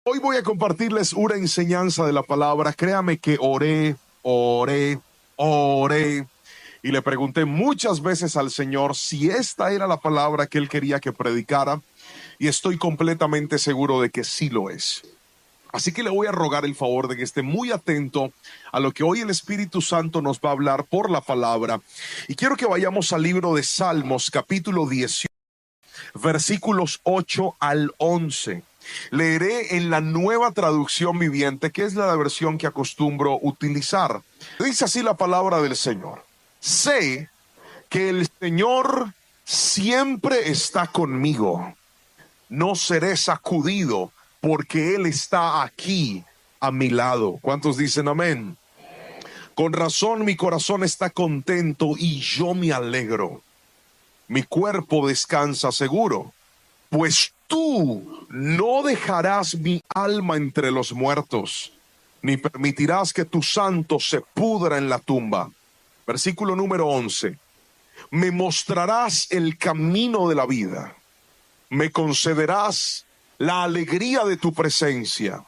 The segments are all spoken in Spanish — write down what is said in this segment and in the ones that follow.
Hoy voy a compartirles una enseñanza de la palabra. Créame que oré y le pregunté muchas veces al Señor si esta era la palabra que Él quería que predicara, y estoy completamente seguro de que sí lo es. Así que le voy a rogar el favor de que esté muy atento a lo que hoy el Espíritu Santo nos va a hablar por la palabra. Y quiero que vayamos al libro de Salmos, capítulo 18, versículos 8 al 11. Leeré en la Nueva Traducción Viviente, que es la versión que acostumbro utilizar. Dice así la palabra del Señor: sé que el Señor siempre está conmigo. No seré sacudido, porque Él está aquí a mi lado. ¿Cuántos dicen amén? Con razón mi corazón está contento y yo me alegro. Mi cuerpo descansa seguro, pues tú no dejarás mi alma entre los muertos, ni permitirás que tu santo se pudra en la tumba. Versículo número 11. Me mostrarás el camino de la vida. Me concederás la alegría de tu presencia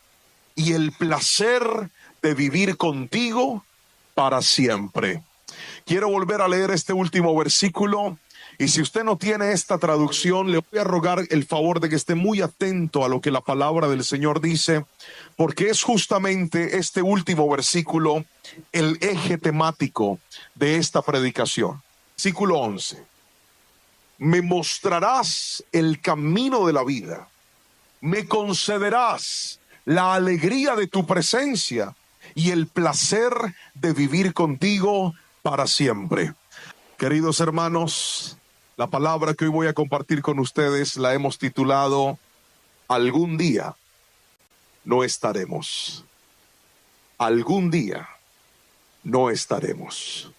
y el placer de vivir contigo para siempre. Quiero volver a leer este último versículo. Y si usted no tiene esta traducción, le voy a rogar el favor de que esté muy atento a lo que la palabra del Señor dice, porque es justamente este último versículo el eje temático de esta predicación. Versículo 11. Me mostrarás el camino de la vida, me concederás la alegría de tu presencia y el placer de vivir contigo para siempre. Queridos hermanos, la palabra que hoy voy a compartir con ustedes la hemos titulado Algún día no estaremos. Algún día no estaremos.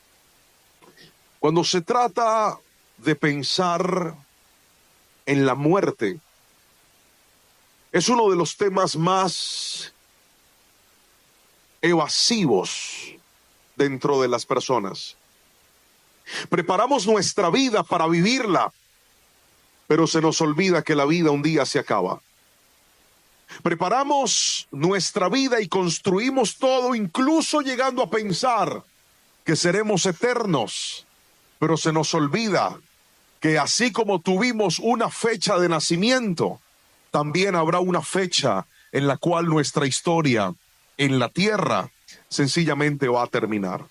Cuando se trata de pensar en la muerte, es uno de los temas más evasivos dentro de las personas. Preparamos nuestra vida para vivirla, pero se nos olvida que la vida un día se acaba. Preparamos nuestra vida y construimos todo, incluso llegando a pensar que seremos eternos, pero se nos olvida que así como tuvimos una fecha de nacimiento, también habrá una fecha en la cual nuestra historia en la tierra sencillamente va a terminar.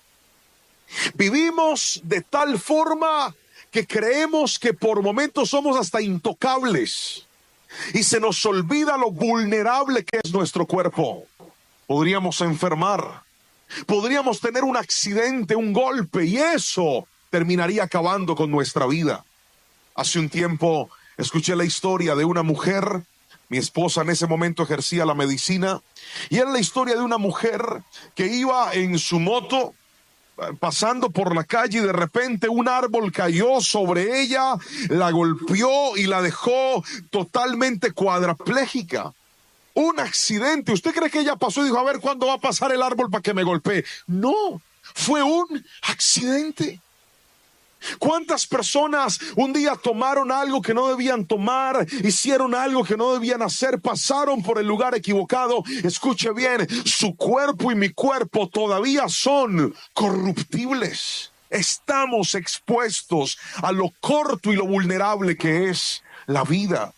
Vivimos de tal forma que creemos que por momentos somos hasta intocables y se nos olvida lo vulnerable que es nuestro cuerpo. Podríamos enfermar, podríamos tener un accidente, un golpe, y eso terminaría acabando con nuestra vida. Hace un tiempo escuché la historia de una mujer. Mi esposa en ese momento ejercía la medicina, y era la historia de una mujer que iba en su moto pasando por la calle y de repente un árbol cayó sobre ella, la golpeó y la dejó totalmente cuadraplégica. Un accidente. ¿Usted cree que ella pasó y dijo, a ver cuándo va a pasar el árbol para que me golpee? No, fue un accidente. ¿Cuántas personas un día tomaron algo que no debían tomar, hicieron algo que no debían hacer, pasaron por el lugar equivocado? Escuche bien, su cuerpo y mi cuerpo todavía son corruptibles. Estamos expuestos a lo corto y lo vulnerable que es la vida.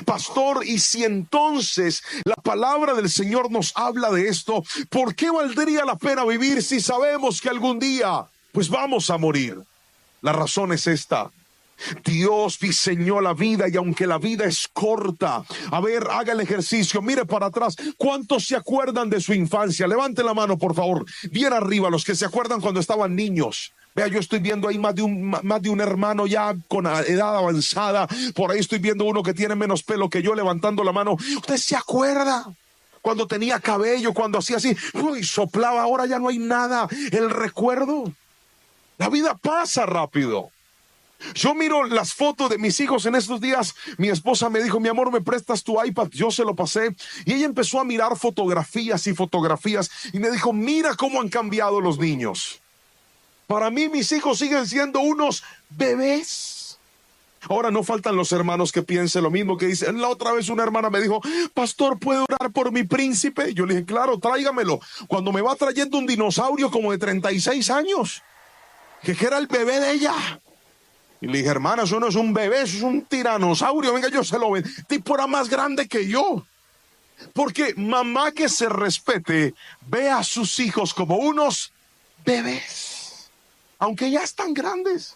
Pastor, y si entonces la palabra del Señor nos habla de esto, ¿por qué valdría la pena vivir si sabemos que algún día pues vamos a morir? La razón es esta: Dios diseñó la vida, y aunque la vida es corta, a ver, haga el ejercicio, mire para atrás. ¿Cuántos se acuerdan de su infancia? Levante la mano, por favor, bien arriba, los que se acuerdan cuando estaban niños. Vea, yo estoy viendo ahí más de un hermano ya con edad avanzada. Por ahí estoy viendo uno que tiene menos pelo que yo levantando la mano. ¿Usted se acuerda cuando tenía cabello, cuando hacía así, uy, soplaba? Ahora ya no hay nada. El recuerdo. La vida pasa rápido. Yo miro las fotos de mis hijos en estos días. Mi esposa me dijo, mi amor, ¿me prestas tu iPad? Yo se lo pasé y ella empezó a mirar fotografías y fotografías y me dijo, mira cómo han cambiado los niños. Para mí mis hijos siguen siendo unos bebés. Ahora no faltan los hermanos que piensen lo mismo, que dicen, la otra vez una hermana me dijo, pastor, ¿puedo orar por mi príncipe? Yo le dije, claro, tráigamelo. Cuando me va trayendo un dinosaurio como de 36 años, que era el bebé de ella. Y le dije, hermana, eso no es un bebé, eso es un tiranosaurio. Venga, yo se lo veo. El tipo era más grande que yo. Porque mamá que se respete ve a sus hijos como unos bebés, aunque ya están grandes.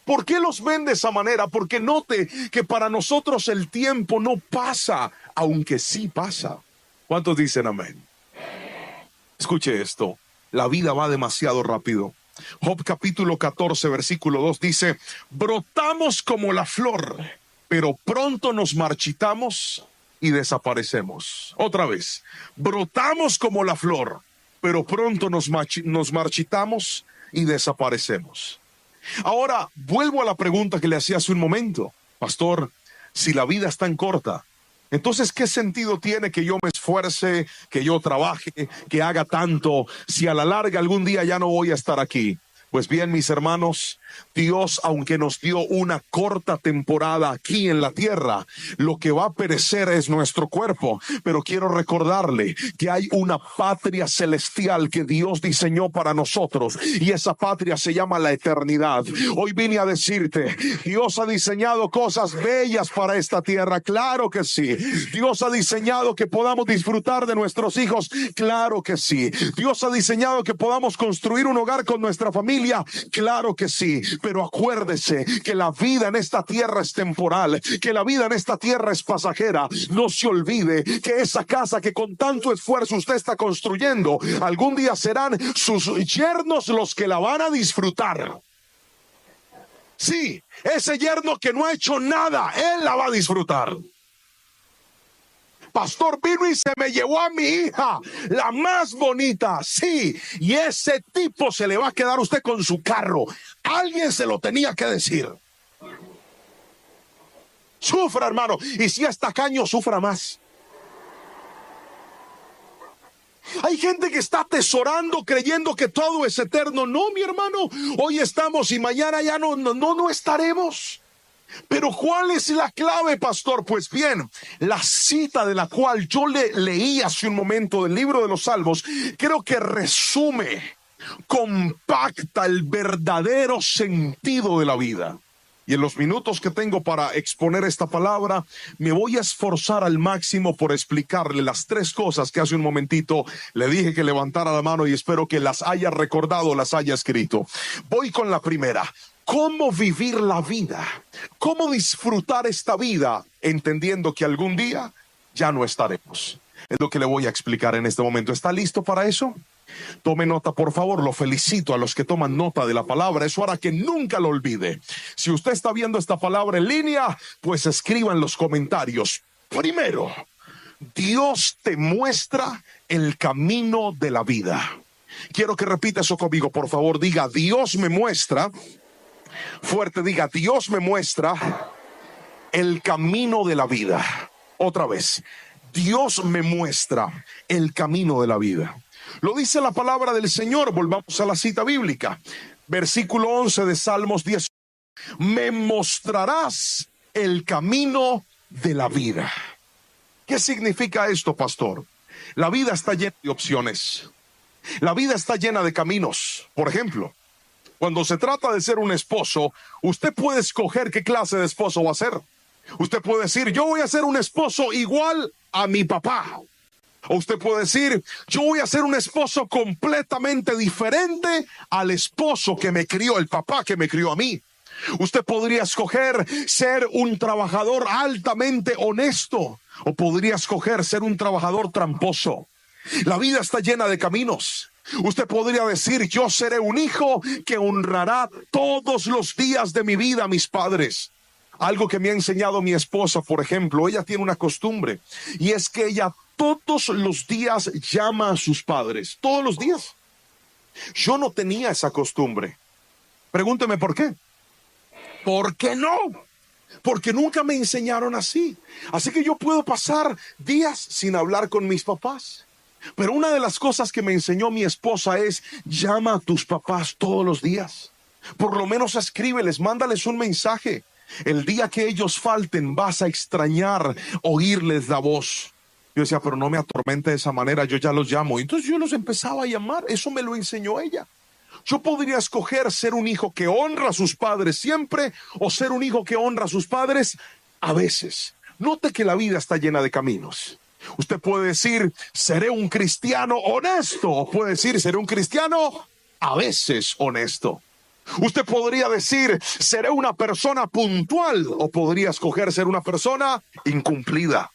¿Por qué los ven de esa manera? Porque note que para nosotros el tiempo no pasa, aunque sí pasa. ¿Cuántos dicen amén? Escuche esto, la vida va demasiado rápido. Job capítulo 14 versículo 2 dice, brotamos como la flor, pero pronto nos marchitamos y desaparecemos. Otra vez, brotamos como la flor, pero pronto nos marchitamos y desaparecemos. Ahora, vuelvo a la pregunta que le hacía hace un momento. Pastor, si la vida es tan corta, entonces, ¿qué sentido tiene que yo me esfuerce, que yo trabaje, que haga tanto, si a la larga algún día ya no voy a estar aquí? Pues bien, mis hermanos, Dios, aunque nos dio una corta temporada aquí en la tierra, lo que va a perecer es nuestro cuerpo. Pero quiero recordarle que hay una patria celestial que Dios diseñó para nosotros, y esa patria se llama la eternidad. Hoy vine a decirte, Dios ha diseñado cosas bellas para esta tierra, claro que sí. Dios ha diseñado que podamos disfrutar de nuestros hijos, claro que sí. Dios ha diseñado que podamos construir un hogar con nuestra familia, claro que sí. Pero acuérdese que la vida en esta tierra es temporal, que la vida en esta tierra es pasajera. No se olvide que esa casa que con tanto esfuerzo usted está construyendo, algún día serán sus yernos los que la van a disfrutar. Sí, ese yerno que no ha hecho nada, él la va a disfrutar. Pastor, vino y se me llevó a mi hija, la más bonita, sí, y ese tipo se le va a quedar usted con su carro. Alguien se lo tenía que decir. Sufra, hermano, y si es tacaño, sufra más. Hay gente que está atesorando creyendo que todo es eterno. No, mi hermano, hoy estamos y mañana ya no estaremos. Pero ¿cuál es la clave, pastor? Pues bien, la cita de la cual yo le leí hace un momento del libro de los Salmos, creo que resume, compacta el verdadero sentido de la vida. Y en los minutos que tengo para exponer esta palabra, me voy a esforzar al máximo por explicarle las tres cosas que hace un momentito le dije que levantara la mano, y espero que las haya recordado, las haya escrito. Voy con la primera. ¿Cómo vivir la vida? ¿Cómo disfrutar esta vida entendiendo que algún día ya no estaremos? Es lo que le voy a explicar en este momento. ¿Está listo para eso? Tome nota, por favor. Lo felicito a los que toman nota de la palabra. Eso hará que nunca lo olvide. Si usted está viendo esta palabra en línea, pues escriba en los comentarios. Primero, Dios te muestra el camino de la vida. Quiero que repita eso conmigo, por favor. Diga, Dios me muestra. Fuerte, diga, Dios me muestra el camino de la vida. Otra vez, Dios me muestra el camino de la vida. Lo dice la palabra del Señor. Volvamos a la cita bíblica. Versículo 11 de Salmos 10. Me mostrarás el camino de la vida. ¿Qué significa esto, pastor? La vida está llena de opciones. La vida está llena de caminos. Por ejemplo, cuando se trata de ser un esposo, usted puede escoger qué clase de esposo va a ser. Usted puede decir, yo voy a ser un esposo igual a mi papá. O usted puede decir, yo voy a ser un esposo completamente diferente al esposo que me crió, el papá que me crió a mí. Usted podría escoger ser un trabajador altamente honesto, o podría escoger ser un trabajador tramposo. La vida está llena de caminos. Usted podría decir, yo seré un hijo que honrará todos los días de mi vida a mis padres. Algo que me ha enseñado mi esposa, por ejemplo, ella tiene una costumbre, y es que ella todos los días llama a sus padres, todos los días. Yo no tenía esa costumbre. Pregúnteme por qué. ¿Por qué no? Porque nunca me enseñaron así. Así que yo puedo pasar días sin hablar con mis papás. Pero una de las cosas que me enseñó mi esposa es, llama a tus papás todos los días. Por lo menos escríbeles, mándales un mensaje. El día que ellos falten, vas a extrañar oírles la voz. Yo decía, pero no me atormente de esa manera, yo ya los llamo. Entonces yo los empezaba a llamar, eso me lo enseñó ella. Yo podría escoger ser un hijo que honra a sus padres siempre o ser un hijo que honra a sus padres a veces. Note que la vida está llena de caminos. Usted puede decir, seré un cristiano honesto, o puede decir, seré un cristiano a veces honesto. Usted podría decir, seré una persona puntual, o podría escoger ser una persona incumplida.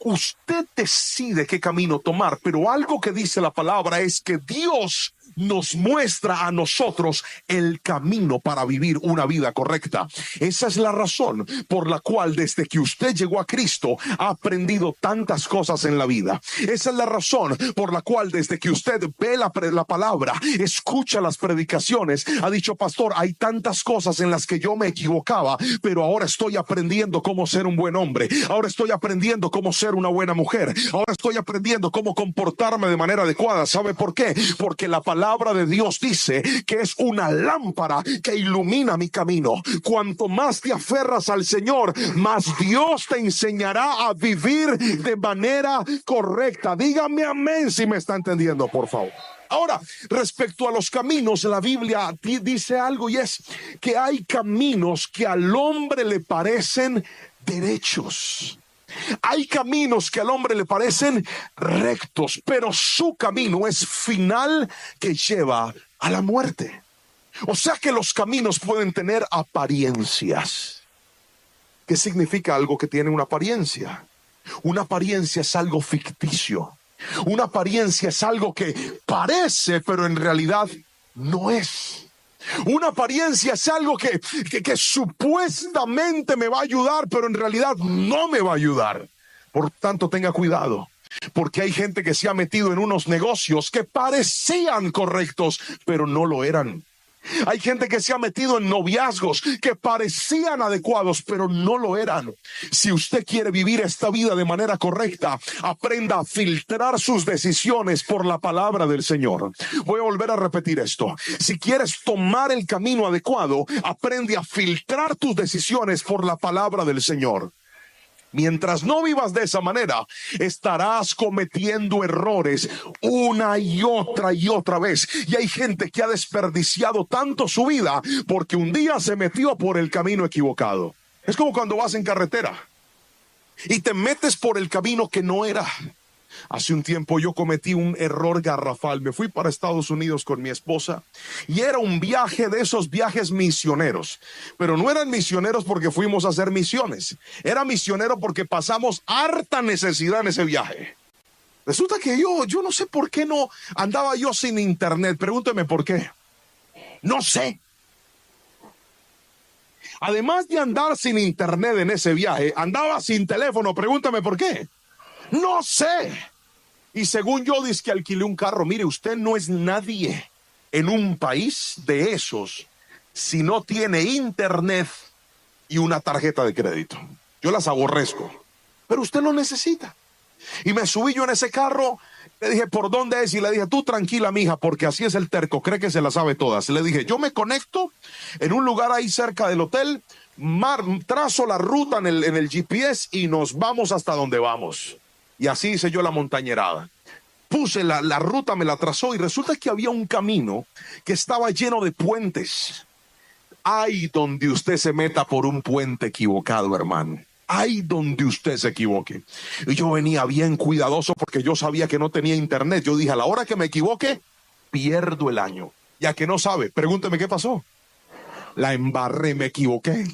Usted decide qué camino tomar, pero algo que dice la palabra es que Dios nos muestra a nosotros el camino para vivir una vida correcta. Esa es la razón por la cual desde que usted llegó a Cristo ha aprendido tantas cosas en la vida. Esa es la razón por la cual desde que usted ve la palabra, escucha las predicaciones, ha dicho, pastor, hay tantas cosas en las que yo me equivocaba, pero ahora estoy aprendiendo cómo ser un buen hombre, ahora estoy aprendiendo cómo ser una buena mujer, ahora estoy aprendiendo cómo comportarme de manera adecuada. ¿Sabe por qué? Porque la palabra de Dios dice que es una lámpara que ilumina mi camino. Cuanto más te aferras al Señor, más Dios te enseñará a vivir de manera correcta. Dígame amén si me está entendiendo, por favor. Ahora, respecto a los caminos, la Biblia dice algo, y es que hay caminos que al hombre le parecen derechos. Hay caminos que al hombre le parecen rectos, pero su camino es final, que lleva a la muerte. O sea que los caminos pueden tener apariencias. ¿Qué significa algo que tiene una apariencia? Una apariencia es algo ficticio. Una apariencia es algo que parece, pero en realidad no es. Una apariencia es algo que supuestamente me va a ayudar, pero en realidad no me va a ayudar. Por tanto, tenga cuidado, porque hay gente que se ha metido en unos negocios que parecían correctos, pero no lo eran. Hay gente que se ha metido en noviazgos que parecían adecuados, pero no lo eran. Si usted quiere vivir esta vida de manera correcta, aprenda a filtrar sus decisiones por la palabra del Señor. Voy a volver a repetir esto. Si quieres tomar el camino adecuado, aprende a filtrar tus decisiones por la palabra del Señor. Mientras no vivas de esa manera, estarás cometiendo errores una y otra vez. Y hay gente que ha desperdiciado tanto su vida porque un día se metió por el camino equivocado. Es como cuando vas en carretera y te metes por el camino que no era. Hace un tiempo yo cometí un error garrafal. Me fui para Estados Unidos con mi esposa y era un viaje de esos viajes misioneros. Pero no eran misioneros porque fuimos a hacer misiones. Era misionero porque pasamos harta necesidad en ese viaje. Resulta que yo no sé por qué no andaba yo sin internet. Pregúnteme por qué. No sé. Además de andar sin internet en ese viaje, andaba sin teléfono. Pregúntame por qué. No sé. Y según yo, dice que alquilé un carro. Mire, usted no es nadie en un país de esos si no tiene internet y una tarjeta de crédito. Yo las aborrezco, pero usted lo necesita. Y me subí yo en ese carro. Le dije, ¿por dónde es? Y le dije, tú tranquila, mija, porque así es el terco, cree que se la sabe todas. Le dije, yo me conecto en un lugar ahí cerca del hotel, trazo la ruta en el GPS y nos vamos hasta donde vamos. Y así hice yo la montañerada. Puse la ruta, me la trazó y resulta que había un camino que estaba lleno de puentes. Ay, donde usted se meta por un puente equivocado, hermano. Ay, donde usted se equivoque. Y yo venía bien cuidadoso porque yo sabía que no tenía internet. Yo dije, a la hora que me equivoque, pierdo el año. Ya que no sabe, pregúnteme qué pasó. La embarré, me equivoqué,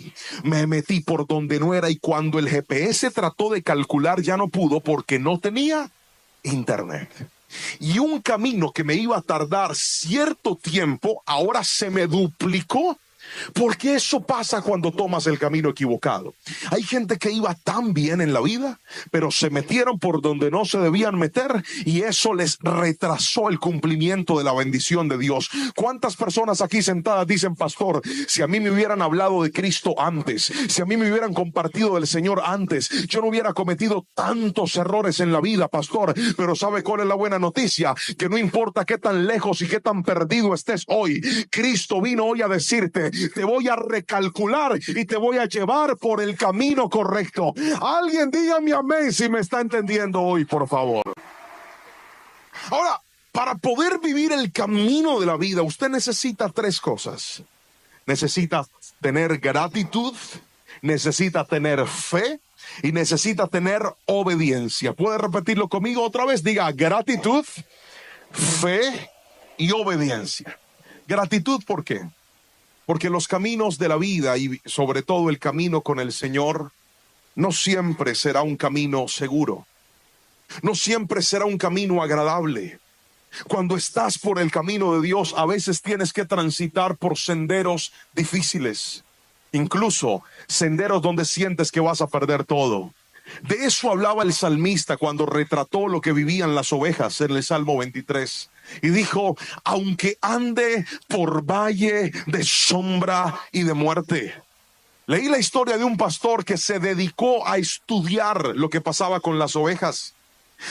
me metí por donde no era y cuando el GPS trató de calcular ya no pudo porque no tenía internet. Y un camino que me iba a tardar cierto tiempo, ahora se me duplicó. Porque eso pasa cuando tomas el camino equivocado. Hay gente que iba tan bien en la vida, pero se metieron por donde no se debían meter y eso les retrasó el cumplimiento de la bendición de Dios. ¿Cuántas personas aquí sentadas dicen, pastor, si a mí me hubieran hablado de Cristo antes, si a mí me hubieran compartido del Señor antes, yo no hubiera cometido tantos errores en la vida, pastor? Pero ¿sabe cuál es la buena noticia? Que no importa qué tan lejos y qué tan perdido estés hoy, Cristo vino hoy a decirte te voy a recalcular y te voy a llevar por el camino correcto. Alguien dígame amén si me está entendiendo hoy, por favor. Ahora, para poder vivir el camino de la vida, usted necesita tres cosas. Necesita tener gratitud, necesita tener fe y necesita tener obediencia. ¿Puede repetirlo conmigo otra vez? Diga gratitud, fe y obediencia. Gratitud, ¿por qué? Porque los caminos de la vida y sobre todo el camino con el Señor no siempre será un camino seguro. No siempre será un camino agradable. Cuando estás por el camino de Dios, a veces tienes que transitar por senderos difíciles, incluso senderos donde sientes que vas a perder todo. De eso hablaba el salmista cuando retrató lo que vivían las ovejas en el Salmo 23. Y dijo, aunque ande por valle de sombra y de muerte. Leí la historia de un pastor que se dedicó a estudiar lo que pasaba con las ovejas.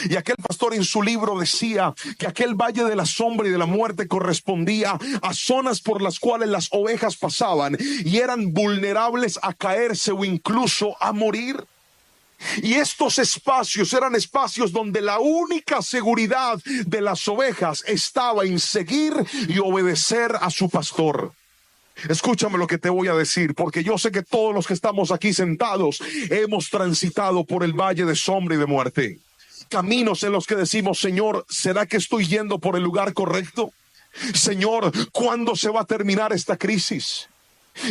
Y aquel pastor en su libro decía que aquel valle de la sombra y de la muerte correspondía a zonas por las cuales las ovejas pasaban y eran vulnerables a caerse o incluso a morir. Y estos espacios eran espacios donde la única seguridad de las ovejas estaba en seguir y obedecer a su pastor. Escúchame lo que te voy a decir, porque yo sé que todos los que estamos aquí sentados hemos transitado por el valle de sombra y de muerte. Caminos en los que decimos, Señor, ¿será que estoy yendo por el lugar correcto? Señor, ¿cuándo se va a terminar esta crisis?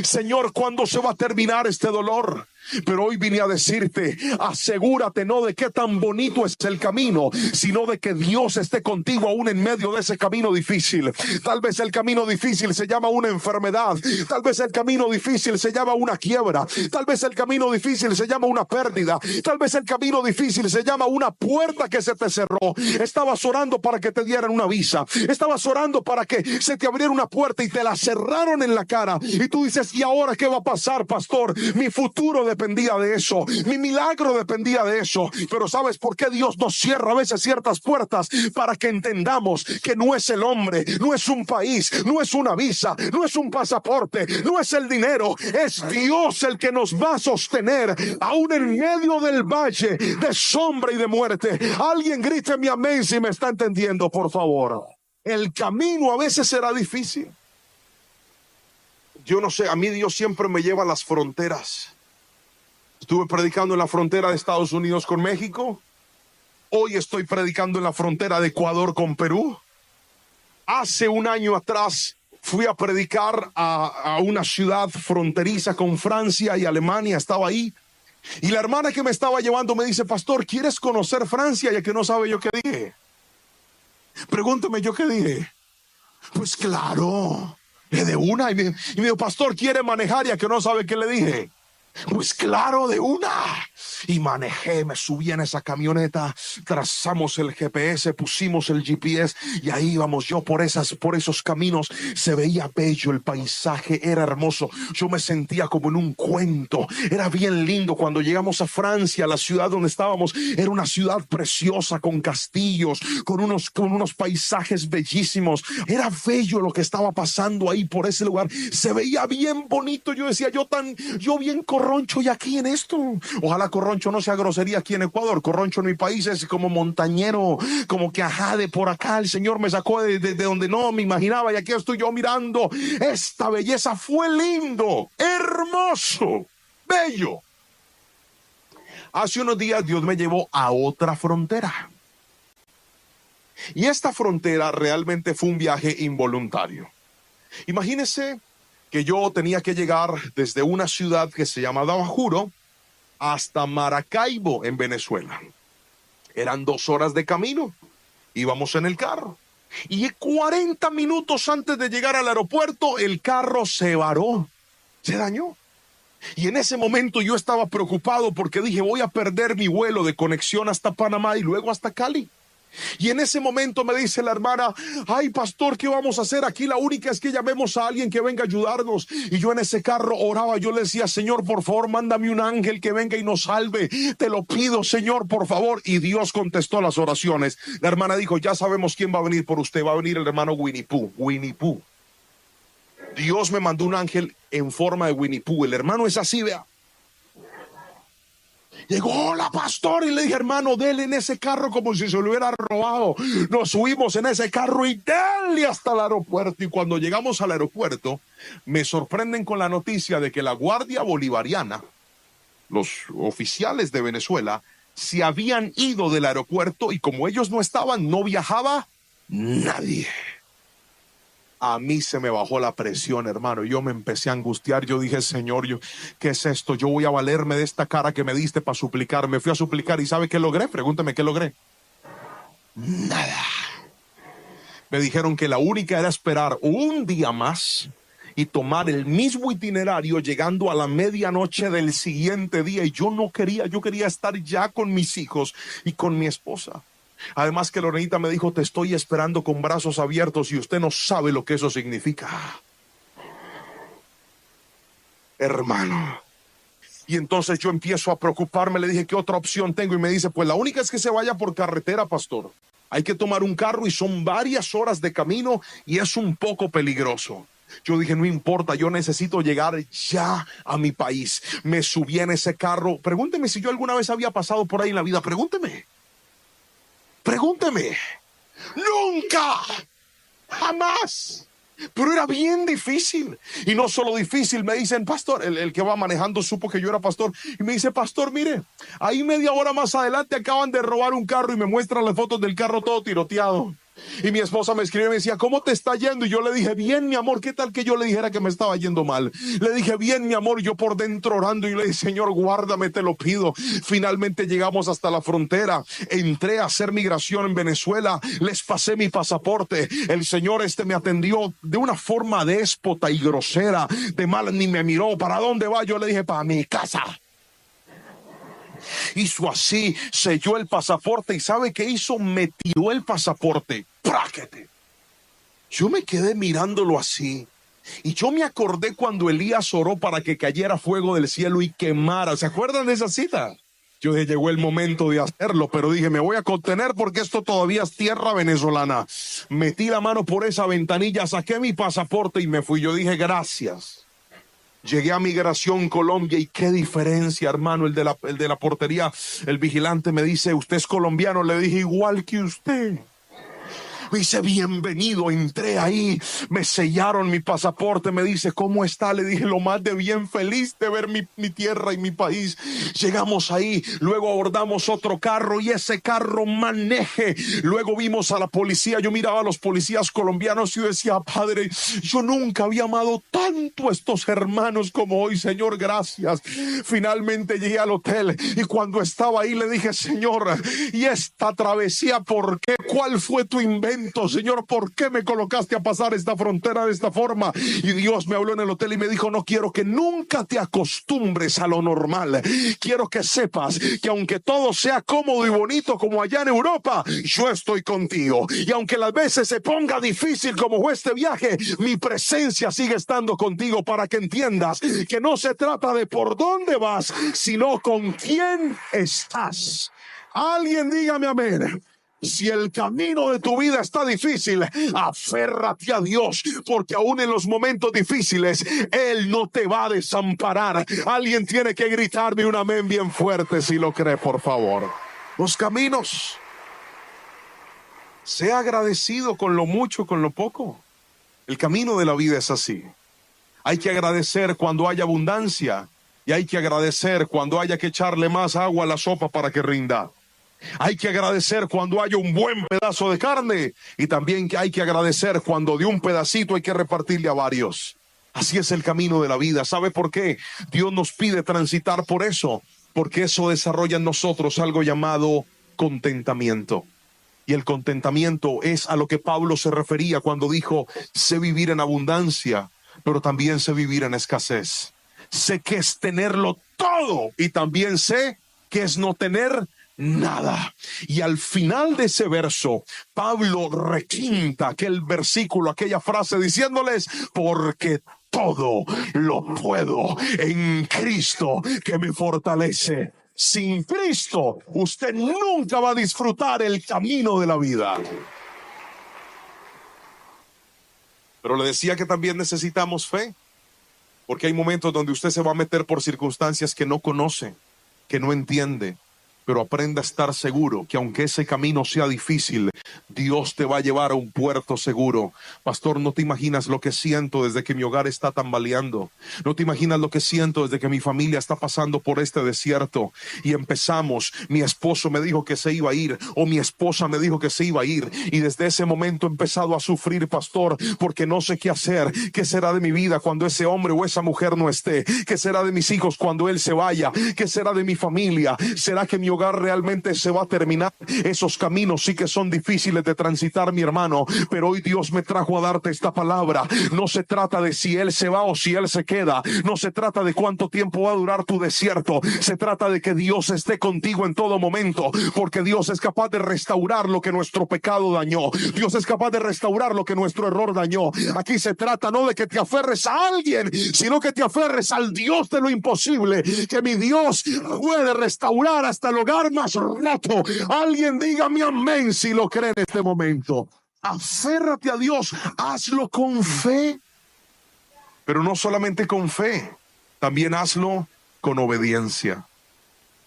Señor, ¿cuándo se va a terminar este dolor? Pero hoy vine a decirte, asegúrate no de qué tan bonito es el camino, sino de que Dios esté contigo aún en medio de ese camino difícil. Tal vez el camino difícil se llama una enfermedad, tal vez el camino difícil se llama una quiebra, tal vez el camino difícil se llama una pérdida, tal vez el camino difícil se llama una puerta que se te cerró. Estabas orando para que te dieran una visa, estabas orando para que se te abriera una puerta y te la cerraron en la cara, y tú dices, ¿y ahora qué va a pasar, pastor? Mi futuro dependía de eso, mi milagro dependía de eso. Pero ¿sabes por qué Dios nos cierra a veces ciertas puertas? Para que entendamos que no es el hombre, no es un país, no es una visa, no es un pasaporte, no es el dinero, es Dios el que nos va a sostener aún en medio del valle de sombra y de muerte. Alguien gríteme amén si me está entendiendo, por favor. El camino a veces será difícil. Yo no sé, a mí Dios siempre me lleva a las fronteras. Estuve predicando en la frontera de Estados Unidos con México. Hoy estoy predicando en la frontera de Ecuador con Perú. Hace un año atrás fui a predicar a una ciudad fronteriza con Francia y Alemania. Estaba ahí. Y la hermana que me estaba llevando me dice, pastor, ¿quieres conocer Francia? Ya que no sabe yo qué dije. Pregúntame yo qué dije. Pues claro. De una. Y me dijo, pastor, ¿quiere manejar? Ya que no sabe qué le dije. Pues claro, de una. Y manejé, me subí en esa camioneta, trazamos el GPS, pusimos el GPS y ahí íbamos yo por esos caminos. Se veía bello el paisaje, era hermoso. Yo me sentía como en un cuento. Era bien lindo. Cuando llegamos a Francia, la ciudad donde estábamos, era una ciudad preciosa con castillos, con unos paisajes bellísimos. Era bello lo que estaba pasando ahí por ese lugar. Se veía bien bonito. Yo decía, yo bien corroncho y aquí en esto. Ojalá corroncho no sea grosería aquí en Ecuador. Corroncho en mi país es como montañero, como que ajá, de por acá el Señor me sacó de donde no me imaginaba y aquí estoy yo mirando esta belleza. Fue lindo, hermoso, bello. Hace unos días Dios me llevó a otra frontera y esta frontera realmente fue un viaje involuntario. Imagínese que yo tenía que llegar desde una ciudad que se llama Bajuro hasta Maracaibo, en Venezuela. Eran 2 horas de camino. Íbamos en el carro. Y 40 minutos antes de llegar al aeropuerto, el carro se varó. Se dañó. Y en ese momento yo estaba preocupado porque dije, voy a perder mi vuelo de conexión hasta Panamá y luego hasta Cali. Y en ese momento me dice la hermana, ay pastor, ¿qué vamos a hacer? Aquí la única es que llamemos a alguien que venga a ayudarnos. Y yo en ese carro oraba, yo le decía, Señor, por favor, mándame un ángel que venga y nos salve. Te lo pido, Señor, por favor. Y Dios contestó las oraciones. La hermana dijo, ya sabemos quién va a venir por usted. Va a venir el hermano Winnie Pooh. Winnie Pooh. Dios me mandó un ángel en forma de Winnie Pooh. El hermano es así, vea. Llegó, hola pastor, y le dije, hermano, dele en ese carro como si se lo hubiera robado. Nos subimos en ese carro y dele hasta el aeropuerto. Y cuando llegamos al aeropuerto, me sorprenden con la noticia de que la Guardia Bolivariana, los oficiales de Venezuela, se habían ido del aeropuerto y como ellos no estaban, no viajaba nadie. A mí se me bajó la presión, hermano. Yo me empecé a angustiar. Yo dije, Señor, ¿qué es esto? Yo voy a valerme de esta cara que me diste para suplicar. Me fui a suplicar y ¿sabe qué logré? Pregúnteme qué logré. Nada. Me dijeron que la única era esperar un día más y tomar el mismo itinerario llegando a la medianoche del siguiente día. Y yo no quería, yo quería estar ya con mis hijos y con mi esposa. Además que Lorenita me dijo, te estoy esperando con brazos abiertos y usted no sabe lo que eso significa. Hermano. Y entonces yo empiezo a preocuparme, le dije, ¿qué otra opción tengo? Y me dice, pues la única es que se vaya por carretera, pastor. Hay que tomar un carro y son varias horas de camino y es un poco peligroso. Yo dije, no importa, yo necesito llegar ya a mi país. Me subí en ese carro. Pregúnteme si yo alguna vez había pasado por ahí en la vida. Pregúnteme. Nunca, jamás. Pero era bien difícil. Y no solo difícil, me dicen, pastor, el que va manejando supo que yo era pastor. Y me dice, pastor, mire, ahí media hora más adelante acaban de robar un carro y me muestran las fotos del carro todo tiroteado. Y mi esposa me escribe y me decía, ¿cómo te está yendo? Y yo le dije, bien, mi amor. ¿Qué tal que yo le dijera que me estaba yendo mal? Le dije, bien, mi amor. Yo por dentro orando y le dije, Señor, guárdame, te lo pido. Finalmente llegamos hasta la frontera. Entré a hacer migración en Venezuela. Les pasé mi pasaporte. El señor me atendió de una forma déspota y grosera. De mal ni me miró. ¿Para dónde va? Yo le dije, para mi casa. Hizo así, selló el pasaporte y ¿sabe qué hizo? Me tiró el pasaporte. ¡Práquete! Yo me quedé mirándolo así y yo me acordé cuando Elías oró para que cayera fuego del cielo y quemara. ¿Se acuerdan de esa cita? Yo dije, llegó el momento de hacerlo, pero dije, me voy a contener porque esto todavía es tierra venezolana. Metí la mano por esa ventanilla, saqué mi pasaporte y me fui. Yo dije, gracias. Llegué a Migración Colombia y qué diferencia, hermano, el de la portería. El vigilante me dice, ¿usted es colombiano? Le dije, igual que usted. Me dice, bienvenido. Entré ahí, me sellaron mi pasaporte. Me dice, ¿cómo está? Le dije, lo más de bien, feliz de ver mi tierra y mi país. Llegamos ahí, luego abordamos otro carro y ese carro maneje. Luego vimos a la policía. Yo miraba a los policías colombianos y yo decía, Padre, yo nunca había amado tanto a estos hermanos como hoy, Señor, gracias. Finalmente llegué al hotel y cuando estaba ahí le dije, Señor, ¿y esta travesía por qué? ¿Cuál fue tu invento? Señor, ¿por qué me colocaste a pasar esta frontera de esta forma? Y Dios me habló en el hotel y me dijo, no quiero que nunca te acostumbres a lo normal. Quiero que sepas que aunque todo sea cómodo y bonito como allá en Europa, yo estoy contigo. Y aunque las veces se ponga difícil como fue este viaje, mi presencia sigue estando contigo para que entiendas que no se trata de por dónde vas, sino con quién estás. Alguien dígame amén. Si el camino de tu vida está difícil, aférrate a Dios, porque aún en los momentos difíciles, Él no te va a desamparar. Alguien tiene que gritarme un amén bien fuerte si lo cree, por favor. Los caminos. Sea agradecido con lo mucho, con lo poco. El camino de la vida es así. Hay que agradecer cuando haya abundancia y hay que agradecer cuando haya que echarle más agua a la sopa para que rinda. Hay que agradecer cuando haya un buen pedazo de carne y también hay que agradecer cuando de un pedacito hay que repartirle a varios. Así es el camino de la vida. ¿Sabe por qué? Dios nos pide transitar por eso, porque eso desarrolla en nosotros algo llamado contentamiento. Y el contentamiento es a lo que Pablo se refería cuando dijo, sé vivir en abundancia, pero también sé vivir en escasez. Sé que es tenerlo todo y también sé que es no tener nada. Y al final de ese verso, Pablo requinta aquel versículo, aquella frase diciéndoles, porque todo lo puedo en Cristo que me fortalece. Sin Cristo, usted nunca va a disfrutar el camino de la vida. Pero le decía que también necesitamos fe. Porque hay momentos donde usted se va a meter por circunstancias que no conoce, que no entiende. Pero aprenda a estar seguro que aunque ese camino sea difícil, Dios te va a llevar a un puerto seguro. Pastor, no te imaginas lo que siento desde que mi hogar está tambaleando. No te imaginas lo que siento desde que mi familia está pasando por este desierto. Y empezamos, mi esposo me dijo que se iba a ir, o mi esposa me dijo que se iba a ir. Y desde ese momento he empezado a sufrir, pastor, porque no sé qué hacer. ¿Qué será de mi vida cuando ese hombre o esa mujer no esté? ¿Qué será de mis hijos cuando él se vaya? ¿Qué será de mi familia? ¿Será que mi hogar realmente se va a terminar? Esos caminos sí que son difíciles de transitar, mi hermano, pero hoy Dios me trajo a darte esta palabra. No se trata de si él se va o si él se queda, no se trata de cuánto tiempo va a durar tu desierto, se trata de que Dios esté contigo en todo momento, porque Dios es capaz de restaurar lo que nuestro pecado dañó. Dios es capaz de restaurar lo que nuestro error dañó. Aquí se trata no de que te aferres a alguien, sino que te aferres al Dios de lo imposible, que mi Dios puede restaurar hasta el hogar más roto. Alguien dígame amén si lo cree en este momento. Aférrate a Dios, hazlo con fe, pero no solamente con fe, también hazlo con obediencia.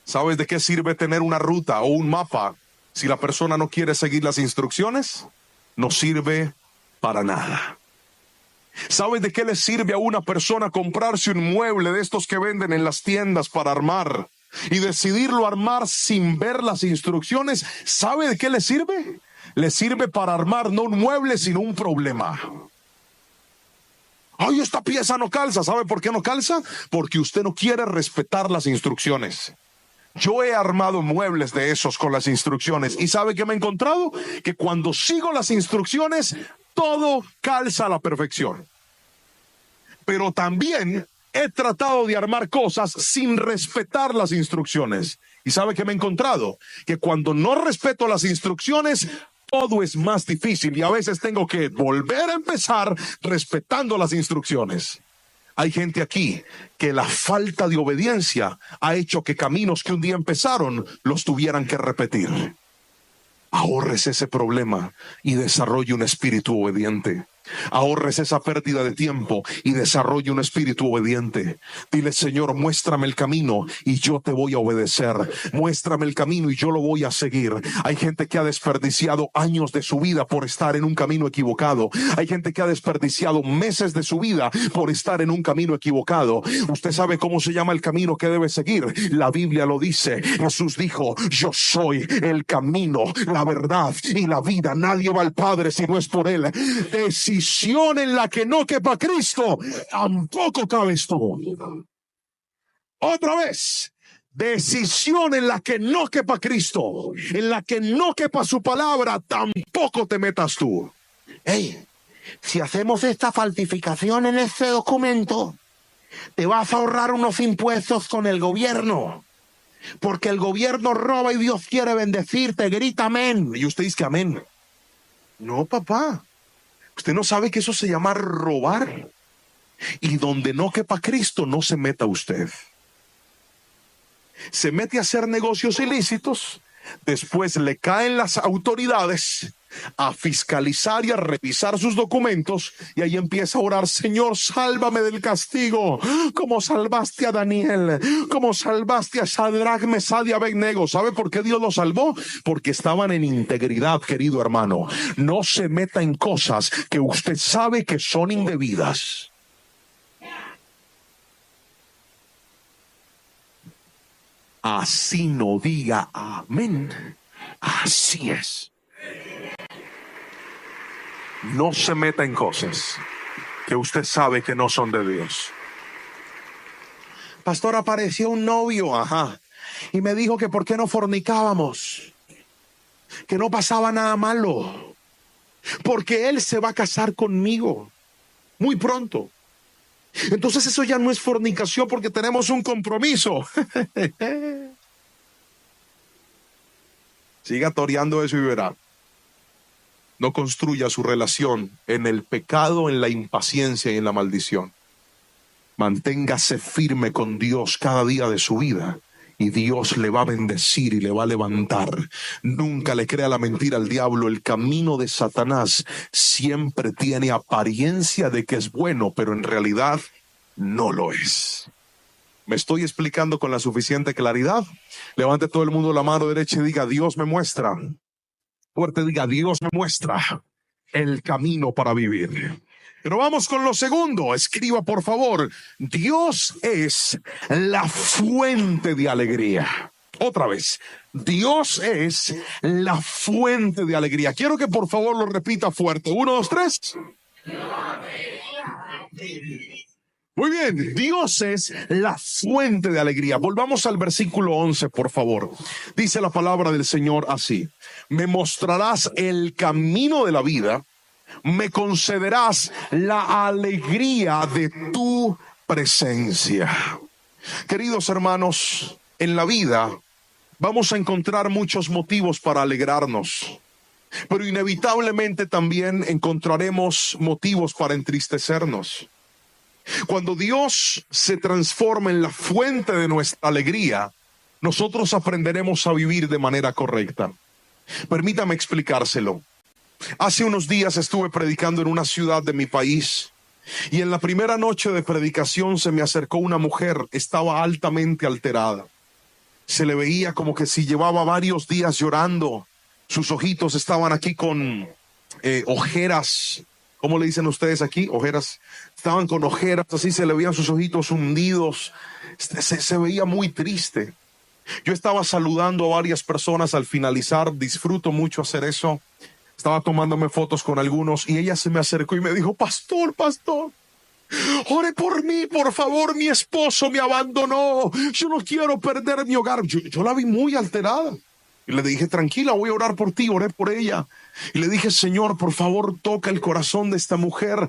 ¿Sabes de qué sirve tener una ruta o un mapa si la persona no quiere seguir las instrucciones? No sirve para nada. ¿Sabes de qué le sirve a una persona comprarse un mueble de estos que venden en las tiendas para armar y decidirlo armar sin ver las instrucciones? ¿Sabe de qué le sirve? Le sirve para armar no un mueble, sino un problema. Ay, esta pieza no calza. ¿Sabe por qué no calza? Porque usted no quiere respetar las instrucciones. Yo he armado muebles de esos con las instrucciones. ¿Y sabe qué me he encontrado? Que cuando sigo las instrucciones, todo calza a la perfección. Pero también he tratado de armar cosas sin respetar las instrucciones. ¿Y sabe qué me he encontrado? Que cuando no respeto las instrucciones, todo es más difícil y a veces tengo que volver a empezar respetando las instrucciones. Hay gente aquí que la falta de obediencia ha hecho que caminos que un día empezaron los tuvieran que repetir. Ahorres ese problema y desarrolle un espíritu obediente. Ahorres esa pérdida de tiempo y desarrolle un espíritu obediente. Dile, Señor, muéstrame el camino y yo te voy a obedecer. Muéstrame el camino y yo lo voy a seguir. Hay gente que ha desperdiciado años de su vida por estar en un camino equivocado. Hay gente que ha desperdiciado meses de su vida por estar en un camino equivocado. Usted sabe cómo se llama el camino que debe seguir. La Biblia lo dice. Jesús dijo, yo soy el camino, la verdad y la vida. Nadie va al Padre si no es por él. Decisión en la que no quepa Cristo, tampoco cabes tú. Otra vez, decisión en la que no quepa Cristo, en la que no quepa su palabra, tampoco te metas tú. Hey, si hacemos esta falsificación en este documento, te vas a ahorrar unos impuestos con el gobierno. Porque el gobierno roba y Dios quiere bendecirte. Grita amén. Y usted dice que amén. No, papá. Usted no sabe que eso se llama robar. Y donde no quepa Cristo, no se meta usted. Se mete a hacer negocios ilícitos. Después le caen las autoridades a fiscalizar y a revisar sus documentos, y ahí empieza a orar, Señor, sálvame del castigo, como salvaste a Daniel, como salvaste a Sadrach, Mesad y Abednego. ¿Sabe por qué Dios los salvó? Porque estaban en integridad, querido hermano. No se meta en cosas que usted sabe que son indebidas. Así no diga amén. Así es. No se meta en cosas que usted sabe que no son de Dios. Pastor, apareció un novio, y me dijo que por qué no fornicábamos, que no pasaba nada malo, porque él se va a casar conmigo muy pronto. Entonces eso ya no es fornicación porque tenemos un compromiso. Siga toreando eso y verá. No construya su relación en el pecado, en la impaciencia y en la maldición. Manténgase firme con Dios cada día de su vida y Dios le va a bendecir y le va a levantar. Nunca le crea la mentira al diablo. El camino de Satanás siempre tiene apariencia de que es bueno, pero en realidad no lo es. ¿Me estoy explicando con la suficiente claridad? Levante todo el mundo la mano derecha y diga: Dios me muestra. Fuerte, diga: Dios me muestra el camino para vivir. Pero vamos con lo segundo. Escriba, por favor: Dios es la fuente de alegría. Otra vez: Dios es la fuente de alegría. Quiero que por favor lo repita fuerte. 1, 2, 3. Muy bien, Dios es la fuente de alegría. Volvamos al versículo 11, por favor. Dice la palabra del Señor así: me mostrarás el camino de la vida, me concederás la alegría de tu presencia. Queridos hermanos, en la vida vamos a encontrar muchos motivos para alegrarnos, pero inevitablemente también encontraremos motivos para entristecernos. Cuando Dios se transforma en la fuente de nuestra alegría, nosotros aprenderemos a vivir de manera correcta. Permítame explicárselo. Hace unos días estuve predicando en una ciudad de mi país y en la primera noche de predicación se me acercó una mujer. Estaba altamente alterada. Se le veía como que si llevaba varios días llorando. Sus ojitos estaban aquí con ojeras. ¿Cómo le dicen ustedes aquí? Ojeras. Estaban con ojeras, así se le veían sus ojitos hundidos. Se veía muy triste. Yo estaba saludando a varias personas al finalizar. Disfruto mucho hacer eso. Estaba tomándome fotos con algunos y ella se me acercó y me dijo: pastor, ore por mí, por favor, mi esposo me abandonó. Yo no quiero perder mi hogar. Yo la vi muy alterada. Y le dije: tranquila, voy a orar por ti. Oré por ella. Y le dije: Señor, por favor, toca el corazón de esta mujer.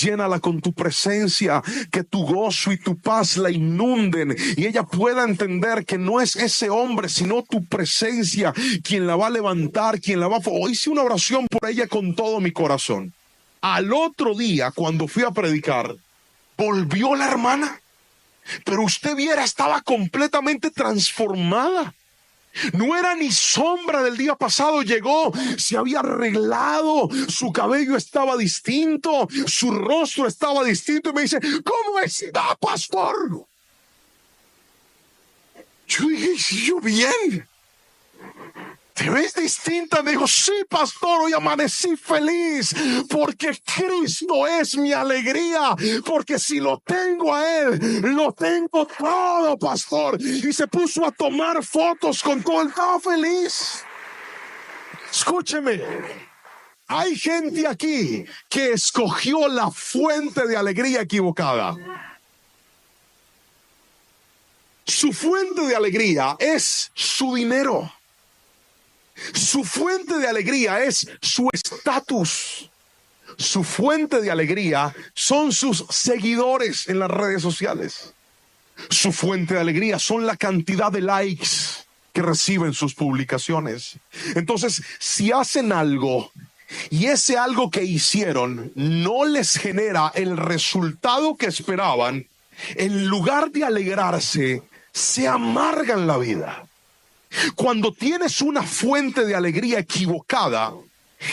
Llénala con tu presencia. Que tu gozo y tu paz la inunden. Y ella pueda entender que no es ese hombre, sino tu presencia quien la va a levantar, quien la va a... Hice una oración por ella con todo mi corazón. Al otro día, cuando fui a predicar, volvió la hermana. Pero usted viera, estaba completamente transformada. No era ni sombra del día pasado. Llegó, se había arreglado, su cabello estaba distinto, su rostro estaba distinto y me dice: ¿cómo está, pastor? Yo dije: yo bien. ¿Te ves distinta? Me dijo: sí, pastor, hoy amanecí feliz porque Cristo es mi alegría, porque si lo tengo a Él, lo tengo todo, pastor. Y se puso a tomar fotos con todo. Estaba feliz. Escúcheme, hay gente aquí que escogió la fuente de alegría equivocada. Su fuente de alegría es su dinero. Su fuente de alegría es su estatus. Su fuente de alegría son sus seguidores en las redes sociales. Su fuente de alegría son la cantidad de likes que reciben sus publicaciones. Entonces, si hacen algo y ese algo que hicieron no les genera el resultado que esperaban, en lugar de alegrarse, se amargan la vida. Cuando tienes una fuente de alegría equivocada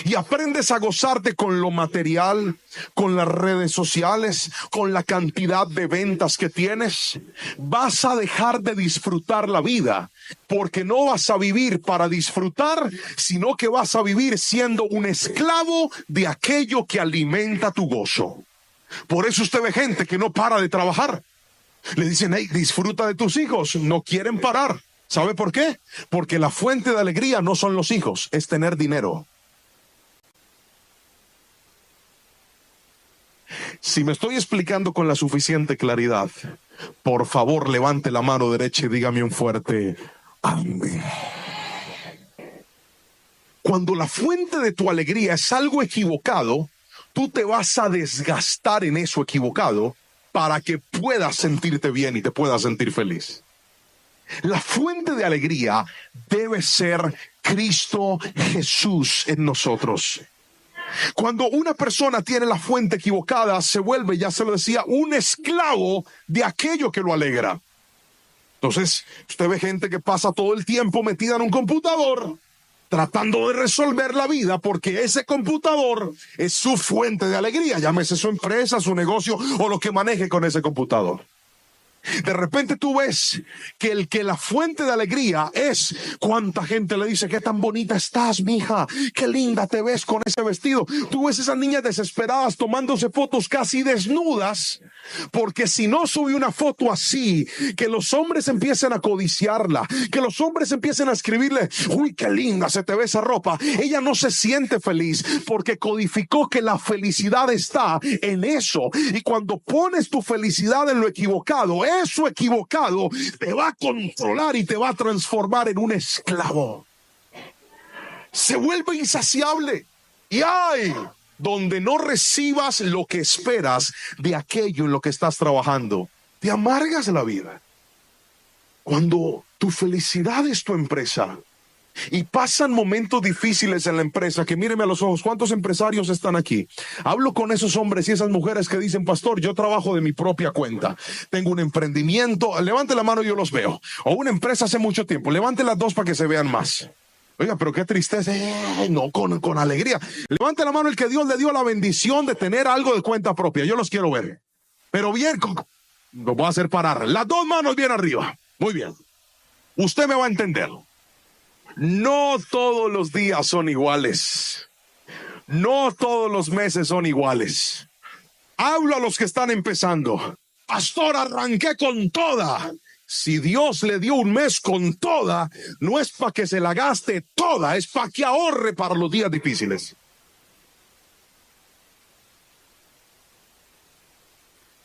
y aprendes a gozarte con lo material, con las redes sociales, con la cantidad de ventas que tienes, vas a dejar de disfrutar la vida, porque no vas a vivir para disfrutar, sino que vas a vivir siendo un esclavo de aquello que alimenta tu gozo. Por eso usted ve gente que no para de trabajar. Le dicen: hey, disfruta de tus hijos. No quieren parar. ¿Sabe por qué? Porque la fuente de alegría no son los hijos, es tener dinero. Si me estoy explicando con la suficiente claridad, por favor levante la mano derecha y dígame un fuerte amén. Cuando la fuente de tu alegría es algo equivocado, tú te vas a desgastar en eso equivocado para que puedas sentirte bien y te puedas sentir feliz. La fuente de alegría debe ser Cristo Jesús en nosotros. Cuando una persona tiene la fuente equivocada, se vuelve, ya se lo decía, un esclavo de aquello que lo alegra. Entonces, usted ve gente que pasa todo el tiempo metida en un computador tratando de resolver la vida porque ese computador es su fuente de alegría, llámese su empresa, su negocio o lo que maneje con ese computador. De repente tú ves que la fuente de alegría es cuánta gente le dice: qué tan bonita estás, mija, qué linda te ves con ese vestido. Tú ves esas niñas desesperadas tomándose fotos casi desnudas, porque si no sube una foto así, que los hombres empiecen a codiciarla, que los hombres empiecen a escribirle: uy, qué linda se te ve esa ropa. Ella no se siente feliz porque codificó que la felicidad está en eso. Y cuando pones tu felicidad en lo equivocado, eso equivocado te va a controlar y te va a transformar en un esclavo. Se vuelve insaciable. Y hay donde no recibas lo que esperas de aquello en lo que estás trabajando, te amargas la vida. Cuando tu felicidad es tu empresa y pasan momentos difíciles en la empresa, que míreme a los ojos, ¿cuántos empresarios están aquí? Hablo con esos hombres y esas mujeres que dicen: pastor, yo trabajo de mi propia cuenta, tengo un emprendimiento. Levante la mano y yo los veo. O una empresa hace mucho tiempo. Levante las dos para que se vean más. Oiga, pero qué tristeza. No, con alegría. Levante la mano el que Dios le dio la bendición de tener algo de cuenta propia. Yo los quiero ver. Pero bien, lo voy a hacer parar. Las dos manos bien arriba. Muy bien. Usted me va a entender. No todos los días son iguales. No todos los meses son iguales. Hablo a los que están empezando. Pastor, arranqué con toda. Si Dios le dio un mes con toda, no es para que se la gaste toda, es para que ahorre para los días difíciles.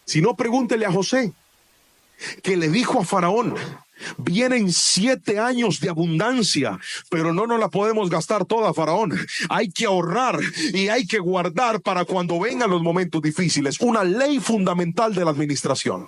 Si no, pregúntele a José, que le dijo a Faraón: vienen 7 años de abundancia, pero no nos la podemos gastar toda, Faraón. Hay que ahorrar y hay que guardar para cuando vengan los momentos difíciles. Una ley fundamental de la administración.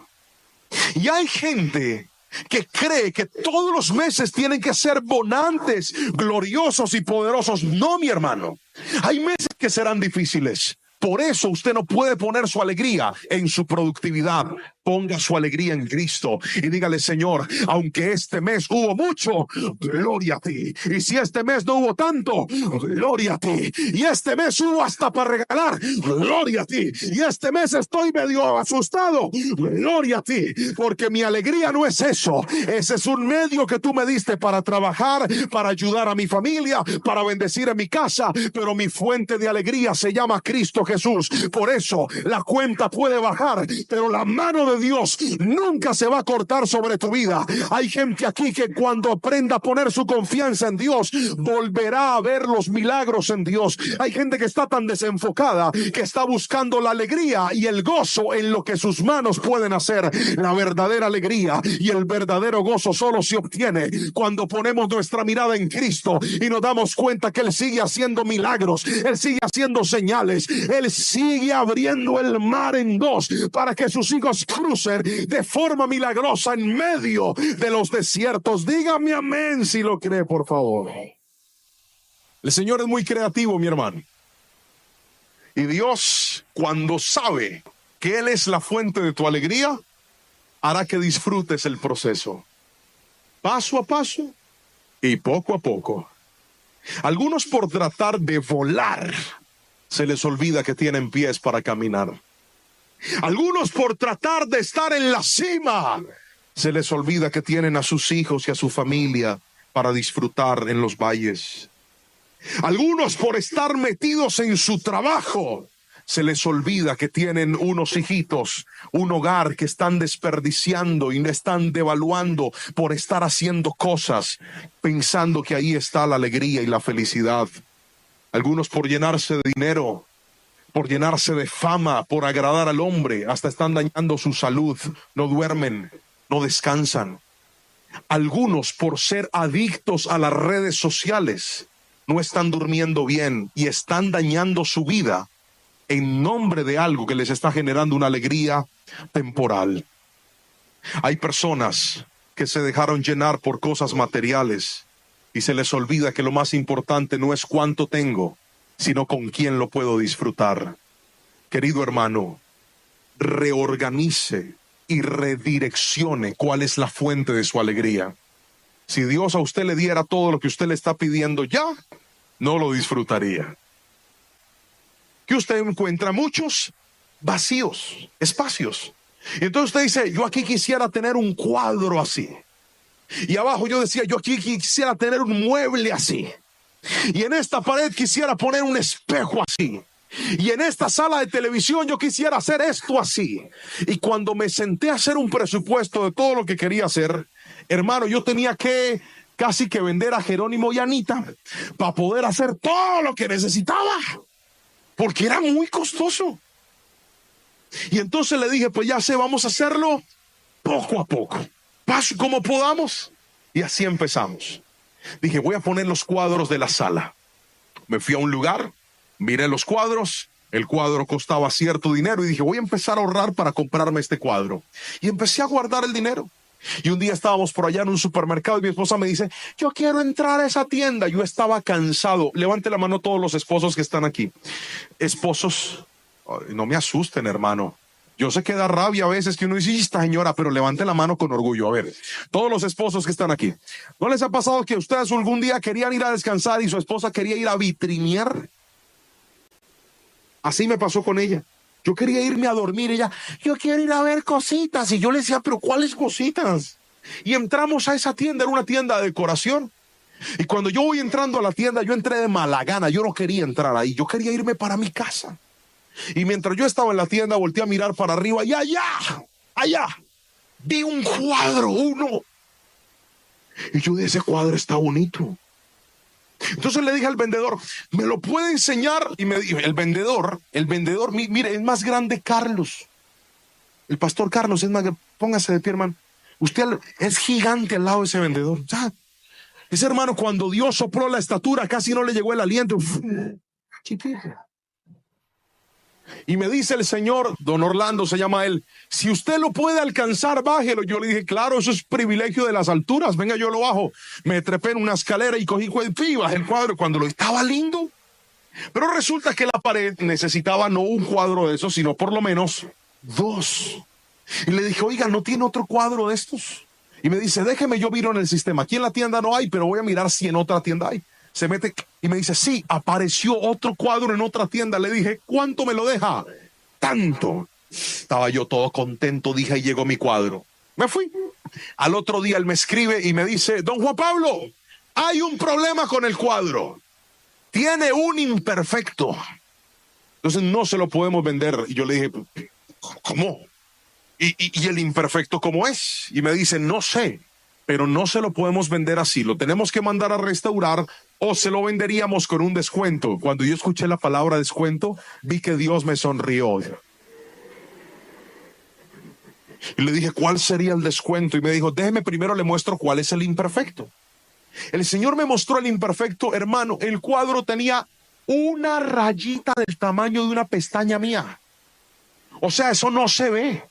Y hay gente que cree que todos los meses tienen que ser bonantes, gloriosos y poderosos. No, mi hermano. Hay meses que serán difíciles. Por eso usted no puede poner su alegría en su productividad. Ponga su alegría en Cristo y dígale: Señor, aunque este mes hubo mucho, gloria a ti. Y si este mes no hubo tanto, gloria a ti. Y este mes hubo hasta para regalar, gloria a ti. Y este mes estoy medio asustado, gloria a ti. Porque mi alegría no es eso. Ese es un medio que tú me diste para trabajar, para ayudar a mi familia, para bendecir a mi casa. Pero mi fuente de alegría se llama Cristo Jesús. Por eso la cuenta puede bajar, pero la mano de Dios nunca se va a cortar sobre tu vida. Hay gente aquí que cuando aprenda a poner su confianza en Dios, volverá a ver los milagros en Dios. Hay gente que está tan desenfocada que está buscando la alegría y el gozo en lo que sus manos pueden hacer. La verdadera alegría y el verdadero gozo solo se obtiene cuando ponemos nuestra mirada en Cristo y nos damos cuenta que Él sigue haciendo milagros, Él sigue haciendo señales, Él sigue abriendo el mar en dos para que sus hijos crucen de forma milagrosa en medio de los desiertos. Dígame amén si lo cree, por favor. El Señor es muy creativo, mi hermano. Y Dios, cuando sabe que Él es la fuente de tu alegría, hará que disfrutes el proceso, paso a paso y poco a poco. Algunos, por tratar de volar, se les olvida que tienen pies para caminar. Algunos, por tratar de estar en la cima, se les olvida que tienen a sus hijos y a su familia para disfrutar en los valles. Algunos, por estar metidos en su trabajo, se les olvida que tienen unos hijitos, un hogar que están desperdiciando y están devaluando por estar haciendo cosas pensando que ahí está la alegría y la felicidad. Algunos, por llenarse de dinero, por llenarse de fama, por agradar al hombre, hasta están dañando su salud, no duermen, no descansan. Algunos, por ser adictos a las redes sociales, no están durmiendo bien y están dañando su vida en nombre de algo que les está generando una alegría temporal. Hay personas que se dejaron llenar por cosas materiales y se les olvida que lo más importante no es cuánto tengo, sino con quién lo puedo disfrutar. Querido hermano, reorganice y redireccione cuál es la fuente de su alegría. Si Dios a usted le diera todo lo que usted le está pidiendo ya, no lo disfrutaría. Que usted encuentra muchos vacíos, espacios. Y entonces usted dice, yo aquí quisiera tener un cuadro así. Y abajo yo decía, yo aquí quisiera tener un mueble así. Y en esta pared quisiera poner un espejo así. Y en esta sala de televisión yo quisiera hacer esto así. Y cuando me senté a hacer un presupuesto de todo lo que quería hacer, hermano, yo tenía que casi que vender a Jerónimo y Anita para poder hacer todo lo que necesitaba, porque era muy costoso. Y entonces le dije, pues ya sé, vamos a hacerlo poco a poco, paso como podamos. Y así empezamos. Dije, voy a poner los cuadros de la sala. Me fui a un lugar, miré los cuadros, el cuadro costaba cierto dinero y dije, voy a empezar a ahorrar para comprarme este cuadro. Y empecé a guardar el dinero. Y un día estábamos por allá en un supermercado y mi esposa me dice, yo quiero entrar a esa tienda. Yo estaba cansado. Levante la mano todos los esposos que están aquí. Esposos, no me asusten, hermano. Yo sé que da rabia a veces que uno dice, esta señora, pero levante la mano con orgullo. A ver, todos los esposos que están aquí, ¿no les ha pasado que ustedes algún día querían ir a descansar y su esposa quería ir a vitrinear? Así me pasó con ella. Yo quería irme a dormir, ella, yo quiero ir a ver cositas. Y yo le decía, pero ¿cuáles cositas? Y entramos a esa tienda, era una tienda de decoración. Y cuando yo voy entrando a la tienda, yo entré de mala gana, yo no quería entrar ahí, yo quería irme para mi casa. Y mientras yo estaba en la tienda, volteé a mirar para arriba y allá, vi un cuadro, uno. Y yo dije, ese cuadro está bonito. Entonces le dije al vendedor, ¿me lo puede enseñar? Y me dijo, el vendedor, mire, es más grande Carlos. El pastor Carlos es más grande. Póngase de pie, hermano. Usted es gigante al lado de ese vendedor. Ya. Ese hermano, cuando Dios sopló la estatura, casi no le llegó el aliento. Chiquito. Y me dice el señor, don Orlando se llama él, si usted lo puede alcanzar, bájelo. Yo le dije, claro, eso es privilegio de las alturas, venga, yo lo bajo. Me trepé en una escalera y cogí y bajé el cuadro cuando lo estaba lindo. Pero resulta que la pared necesitaba no un cuadro de esos, sino por lo menos dos. Y le dije, oiga, ¿no tiene otro cuadro de estos? Y me dice, déjeme, yo miro en el sistema. Aquí en la tienda no hay, pero voy a mirar si en otra tienda hay. Se mete y me dice, sí, apareció otro cuadro en otra tienda. Le dije, ¿cuánto me lo deja? Tanto. Estaba yo todo contento, dije, y llegó mi cuadro. Me fui. Al otro día él me escribe y me dice, don Juan Pablo, hay un problema con el cuadro. Tiene un imperfecto. Entonces no se lo podemos vender. Y yo le dije, ¿cómo? ¿Y el imperfecto cómo es? Y me dice, no sé, pero no se lo podemos vender así. Lo tenemos que mandar a restaurar o se lo venderíamos con un descuento. Cuando yo escuché la palabra descuento, vi que Dios me sonrió. Y le dije, ¿cuál sería el descuento? Y me dijo, déjeme primero le muestro cuál es el imperfecto. El Señor me mostró el imperfecto, hermano. El cuadro tenía una rayita del tamaño de una pestaña mía. O sea, eso no se ve.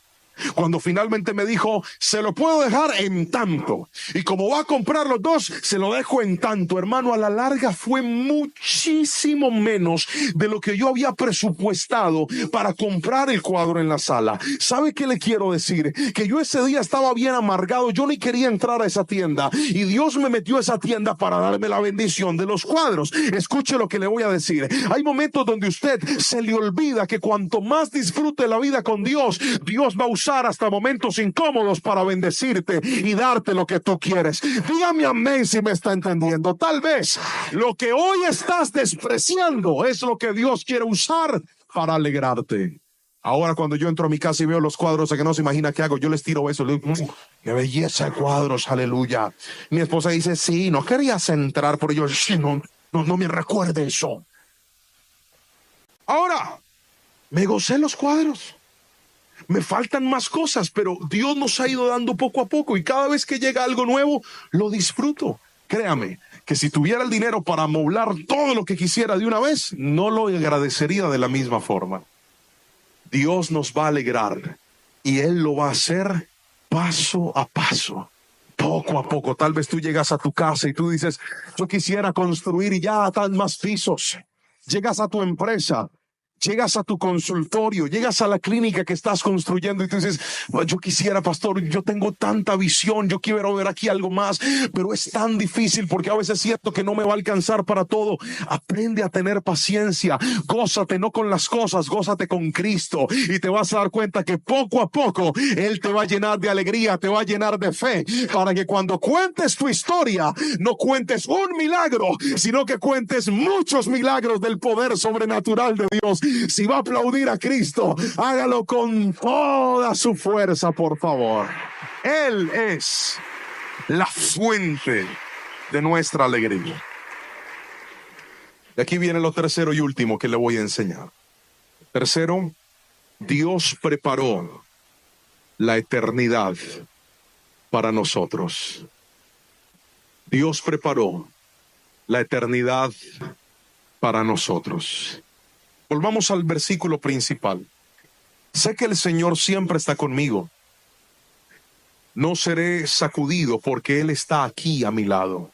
Cuando finalmente me dijo, se lo puedo dejar en tanto, y como va a comprar los dos, se lo dejo en tanto, hermano, a la larga fue muchísimo menos de lo que yo había presupuestado para comprar el cuadro en la sala. ¿Sabe qué le quiero decir? Que yo ese día estaba bien amargado, yo ni quería entrar a esa tienda, y Dios me metió a esa tienda para darme la bendición de los cuadros. Escuche lo que le voy a decir. Hay momentos donde usted se le olvida que cuanto más disfrute la vida con Dios, Dios va a usar hasta momentos incómodos para bendecirte y darte lo que tú quieres. Dígame amén si me está entendiendo. Tal vez lo que hoy estás despreciando es lo que Dios quiere usar para alegrarte. Ahora cuando yo entro a mi casa y veo los cuadros, que no se imagina qué hago, yo les tiro eso, le digo, qué belleza de cuadros, aleluya. Mi esposa dice, sí, no querías entrar, pero yo, sí, no me recuerde eso. Ahora, me gocé los cuadros. Me faltan más cosas, pero Dios nos ha ido dando poco a poco y cada vez que llega algo nuevo, lo disfruto. Créame que si tuviera el dinero para amoblar todo lo que quisiera de una vez, no lo agradecería de la misma forma. Dios nos va a alegrar y Él lo va a hacer paso a paso, poco a poco. Tal vez tú llegas a tu casa y tú dices, yo quisiera construir y ya están más pisos. Llegas a tu empresa. Llegas a tu consultorio, llegas a la clínica que estás construyendo y tú dices, yo quisiera, pastor, yo tengo tanta visión, yo quiero ver aquí algo más, pero es tan difícil porque a veces siento que no me va a alcanzar para todo. Aprende a tener paciencia, gózate no con las cosas, gózate con Cristo y te vas a dar cuenta que poco a poco Él te va a llenar de alegría, te va a llenar de fe, para que cuando cuentes tu historia, no cuentes un milagro, sino que cuentes muchos milagros del poder sobrenatural de Dios. Si va a aplaudir a Cristo, hágalo con toda su fuerza, por favor. Él es la fuente de nuestra alegría. Y aquí viene lo tercero y último que le voy a enseñar. Tercero, Dios preparó la eternidad para nosotros. Dios preparó la eternidad para nosotros. Volvamos al versículo principal. Sé que el Señor siempre está conmigo. No seré sacudido porque Él está aquí a mi lado.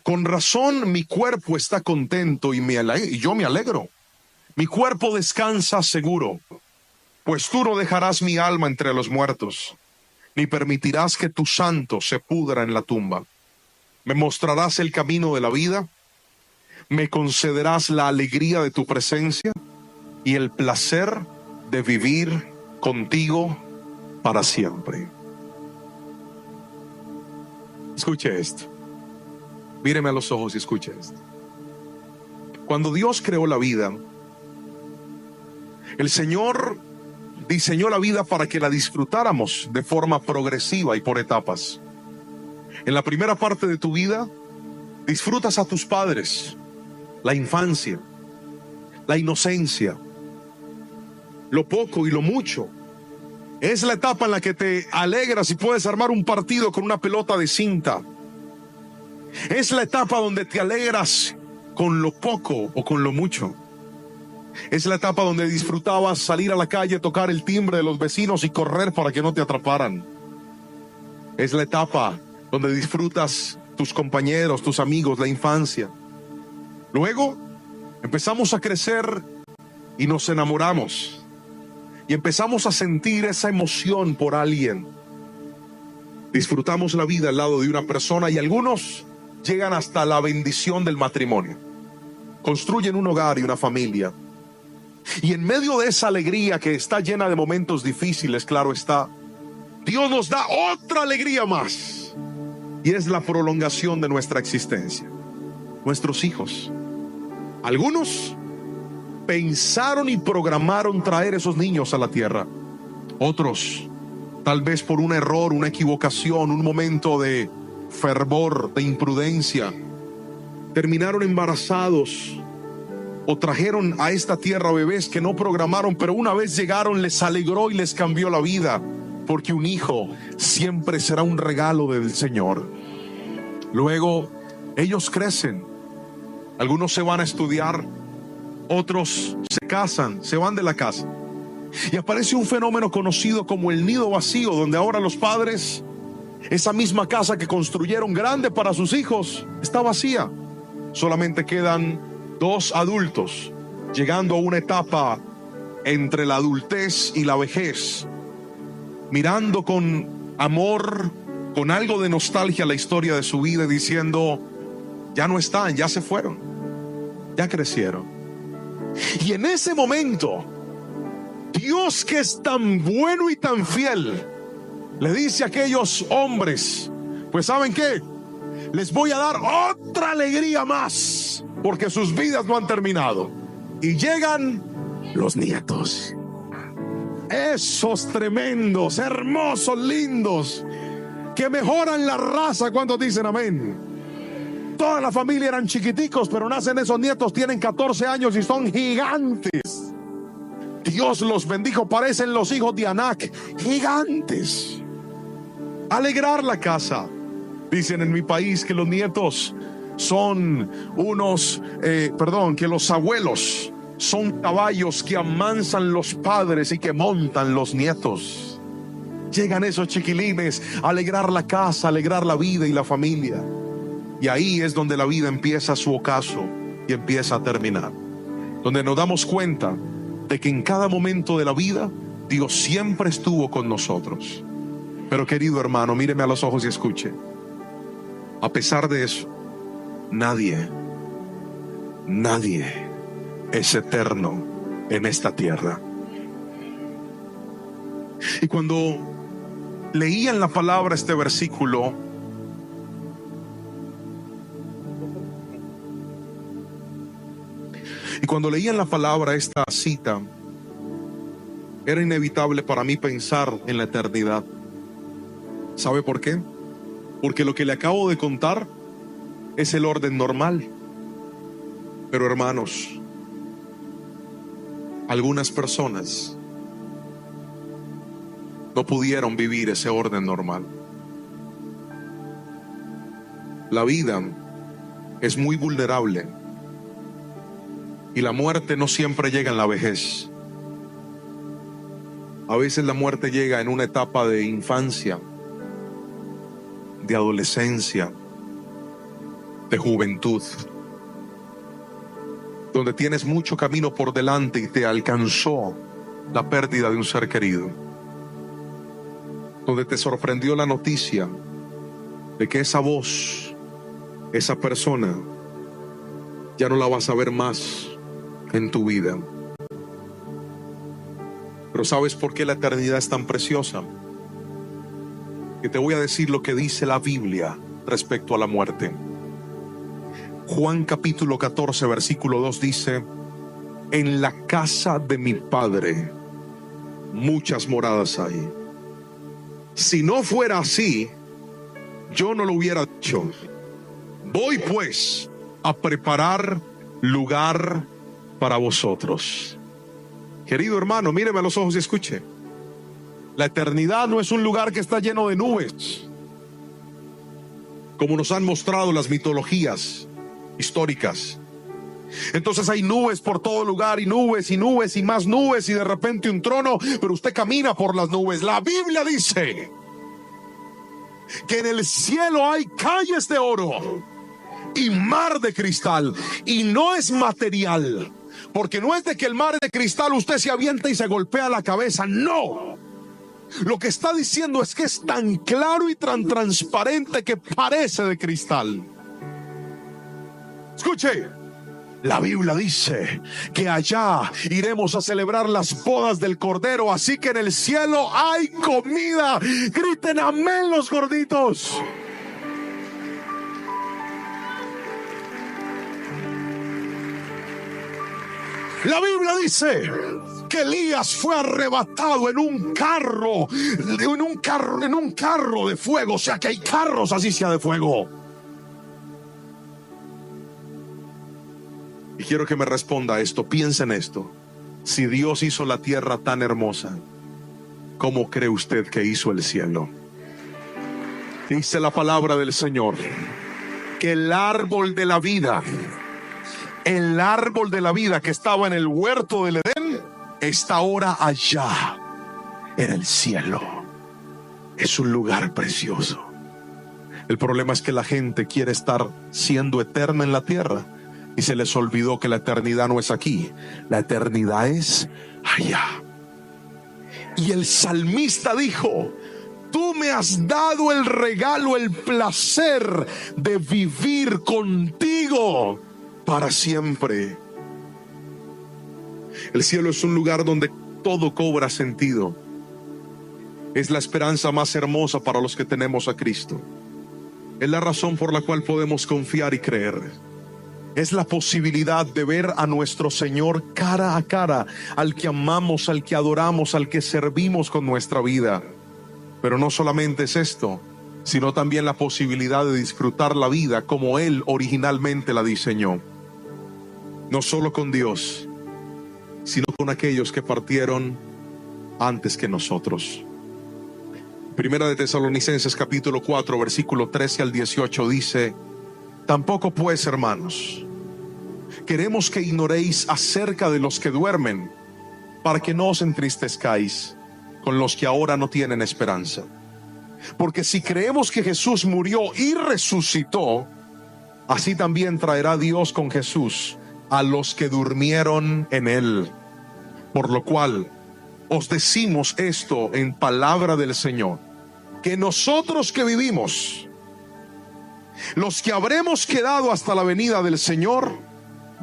Con razón mi cuerpo está contento y yo me alegro. Mi cuerpo descansa seguro, pues tú no dejarás mi alma entre los muertos, ni permitirás que tu santo se pudra en la tumba. Me mostrarás el camino de la vida, me concederás la alegría de tu presencia y el placer de vivir contigo para siempre. Escuche esto. Míreme a los ojos y escuche esto. Cuando Dios creó la vida, el Señor diseñó la vida para que la disfrutáramos de forma progresiva y por etapas. En la primera parte de tu vida, disfrutas a tus padres, la infancia, la inocencia, lo poco y lo mucho. Es la etapa en la que te alegras y puedes armar un partido con una pelota de cinta. Es la etapa donde te alegras con lo poco o con lo mucho. Es la etapa donde disfrutabas salir a la calle, tocar el timbre de los vecinos y correr para que no te atraparan. Es la etapa donde disfrutas tus compañeros, tus amigos, la infancia. Luego empezamos a crecer y nos enamoramos. Y empezamos a sentir esa emoción por alguien. Disfrutamos la vida al lado de una persona y algunos llegan hasta la bendición del matrimonio. Construyen un hogar y una familia. Y en medio de esa alegría que está llena de momentos difíciles, claro está, Dios nos da otra alegría más. Y es la prolongación de nuestra existencia. Nuestros hijos. Algunos pensaron y programaron traer esos niños a la tierra. Otros, tal vez por un error, una equivocación, un momento de fervor, de imprudencia, terminaron embarazados o trajeron a esta tierra bebés que no programaron, pero una vez llegaron les alegró y les cambió la vida, porque un hijo siempre será un regalo del Señor. Luego ellos crecen, algunos se van a estudiar, otros se casan, se van de la casa y aparece un fenómeno conocido como el nido vacío, donde ahora los padres, esa misma casa que construyeron grande para sus hijos, está vacía. Solamente quedan dos adultos llegando a una etapa entre la adultez y la vejez, mirando con amor, con algo de nostalgia la historia de su vida, diciendo, ya no están, ya se fueron, ya crecieron. Y en ese momento, Dios, que es tan bueno y tan fiel, le dice a aquellos hombres, pues ¿saben qué? Les voy a dar otra alegría más, porque sus vidas no han terminado. Y llegan los nietos, esos tremendos, hermosos, lindos, que mejoran la raza. ¿Cuántos dicen amén? Toda la familia eran chiquiticos, pero nacen esos nietos, tienen 14 años y son gigantes. Dios los bendijo, parecen los hijos de Anac, gigantes. Alegrar la casa. Dicen en mi país que los nietos son que los abuelos son caballos que amansan los padres y que montan los nietos. Llegan esos chiquilines a alegrar la casa, a alegrar la vida y la familia. Y ahí es donde la vida empieza su ocaso y empieza a terminar. donde nos damos cuenta de que en cada momento de la vida Dios siempre estuvo con nosotros. Pero querido hermano, míreme a los ojos y escuche. A pesar de eso, nadie es eterno en esta tierra. Y cuando leía en la palabra este versículo, esta cita, era inevitable para mí pensar en la eternidad. ¿Sabe por qué? Porque lo que le acabo de contar es el orden normal. Pero hermanos, algunas personas no pudieron vivir ese orden normal. La vida es muy vulnerable y la muerte no siempre llega en la vejez. A veces la muerte llega en una etapa de infancia, de adolescencia, de juventud, donde tienes mucho camino por delante y te alcanzó la pérdida de un ser querido, donde te sorprendió la noticia de que esa voz, esa persona, ya no la vas a ver más en tu vida. Pero ¿sabes por qué la eternidad es tan preciosa? Que te voy a decir lo que dice la Biblia respecto a la muerte. Juan capítulo 14 versículo 2 dice: en la casa de mi Padre muchas moradas hay. Si no fuera así, yo no lo hubiera dicho. Voy pues a preparar lugar para vosotros. Querido hermano, míreme a los ojos y escuche. La eternidad no es un lugar que está lleno de nubes, como nos han mostrado las mitologías históricas. Entonces hay nubes por todo lugar, y nubes y nubes y más nubes, y de repente un trono, pero usted camina por las nubes. La Biblia dice que en el cielo hay calles de oro y mar de cristal, y no es material, porque no es de que el mar de cristal usted se avienta y se golpea la cabeza, no. Lo que está diciendo es que es tan claro y tan transparente que parece de cristal. Escuche, la Biblia dice que allá iremos a celebrar las bodas del Cordero, así que en el cielo hay comida. Griten amén los gorditos. La Biblia dice que Elías fue arrebatado en un carro de fuego. O sea que hay carros así sea de fuego. Y quiero que me responda esto, piensa en esto. Si Dios hizo la tierra tan hermosa, ¿cómo cree usted que hizo el cielo? Dice la palabra del Señor que el árbol de la vida que estaba en el huerto del Edén, está ahora allá en el cielo. Es un lugar precioso. El problema es que la gente quiere estar siendo eterna en la tierra y se les olvidó que la eternidad no es aquí, la eternidad es allá. Y el salmista dijo: tú me has dado el regalo, el placer de vivir contigo para siempre. El cielo es un lugar donde todo cobra sentido. Es la esperanza más hermosa para los que tenemos a Cristo. Es la razón por la cual podemos confiar y creer. Es la posibilidad de ver a nuestro Señor cara a cara, al que amamos, al que adoramos, al que servimos con nuestra vida. Pero no solamente es esto, sino también la posibilidad de disfrutar la vida como Él originalmente la diseñó. No solo con Dios, sino con aquellos que partieron antes que nosotros. Primera de Tesalonicenses capítulo 4 versículo 13 al 18 dice: tampoco pues, hermanos, queremos que ignoréis acerca de los que duermen, para que no os entristezcáis con los que ahora no tienen esperanza. Porque si creemos que Jesús murió y resucitó, así también traerá Dios con Jesús a los que durmieron en él. Por lo cual os decimos esto en palabra del Señor, que nosotros que vivimos, los que habremos quedado hasta la venida del Señor,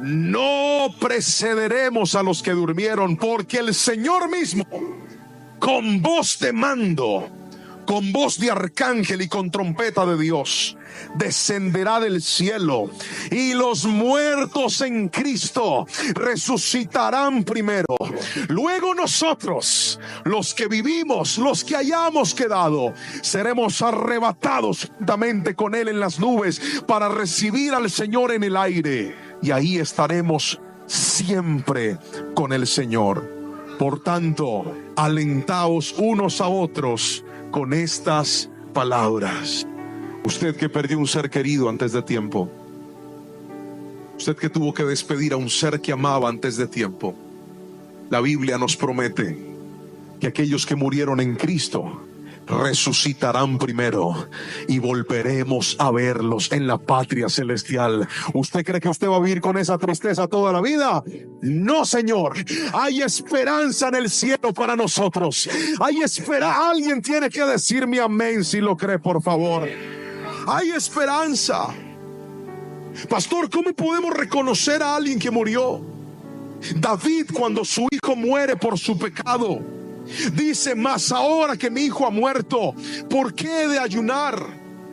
no precederemos a los que durmieron, porque el Señor mismo, con voz de mando, con voz de arcángel y con trompeta de Dios, descenderá del cielo, y los muertos en Cristo resucitarán primero. Luego nosotros, los que vivimos, los que hayamos quedado, seremos arrebatados juntamente con Él en las nubes para recibir al Señor en el aire, y ahí estaremos siempre con el Señor. Por tanto, alentaos unos a otros con estas palabras. Usted que perdió un ser querido antes de tiempo, usted que tuvo que despedir a un ser que amaba antes de tiempo, la Biblia nos promete que aquellos que murieron en Cristo resucitarán primero y volveremos a verlos en la patria celestial. ¿Usted cree que usted va a vivir con esa tristeza toda la vida? No, señor. Hay esperanza en el cielo para nosotros. Hay esperanza. Alguien tiene que decirme amén si lo cree, por favor. Hay esperanza. Pastor, ¿cómo podemos reconocer a alguien que murió? David, cuando su hijo muere por su pecado, dice: mas ahora que mi hijo ha muerto, ¿por qué he de ayunar?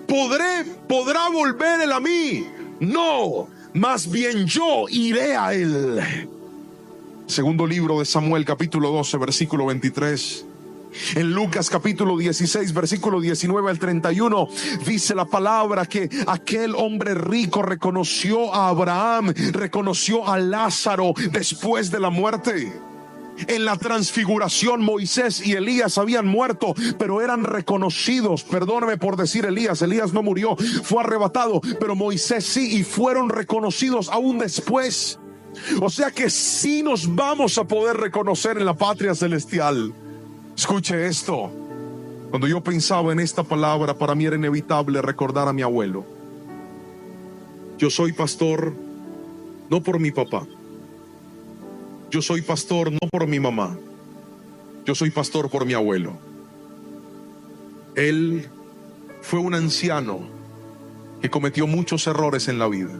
¿Podrá volver él a mí? No, más bien yo iré a él. Segundo libro de Samuel, capítulo 12, versículo 23. En Lucas capítulo 16, versículo 19 al 31, dice la palabra que aquel hombre rico reconoció a Abraham, reconoció a Lázaro después de la muerte. En la transfiguración, Moisés y Elías habían muerto, pero eran reconocidos. Perdóname por decir Elías no murió, fue arrebatado, pero Moisés sí, y fueron reconocidos aún después. O sea que sí nos vamos a poder reconocer en la patria celestial. Escuche esto. Cuando yo pensaba en esta palabra, para mí era inevitable recordar a mi abuelo. Yo soy pastor no por mi papá. Yo soy pastor no por mi mamá. Yo soy pastor por mi abuelo. Él fue un anciano que cometió muchos errores en la vida,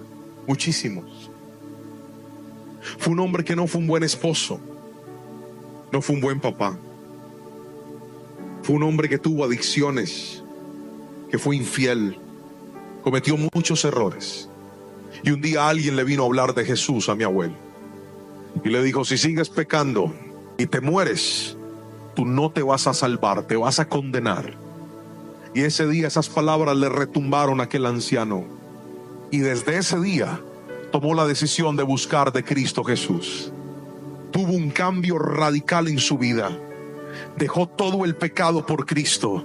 muchísimos. Fue un hombre que no fue un buen esposo, no fue un buen papá. Fue un hombre que tuvo adicciones, que fue infiel, cometió muchos errores. Y un día alguien le vino a hablar de Jesús a mi abuelo y le dijo: si sigues pecando y te mueres, tú no te vas a salvar, te vas a condenar. Y ese día esas palabras le retumbaron a aquel anciano, y desde ese día tomó la decisión de buscar de Cristo Jesús. Tuvo un cambio radical en su vida. Dejó todo el pecado por Cristo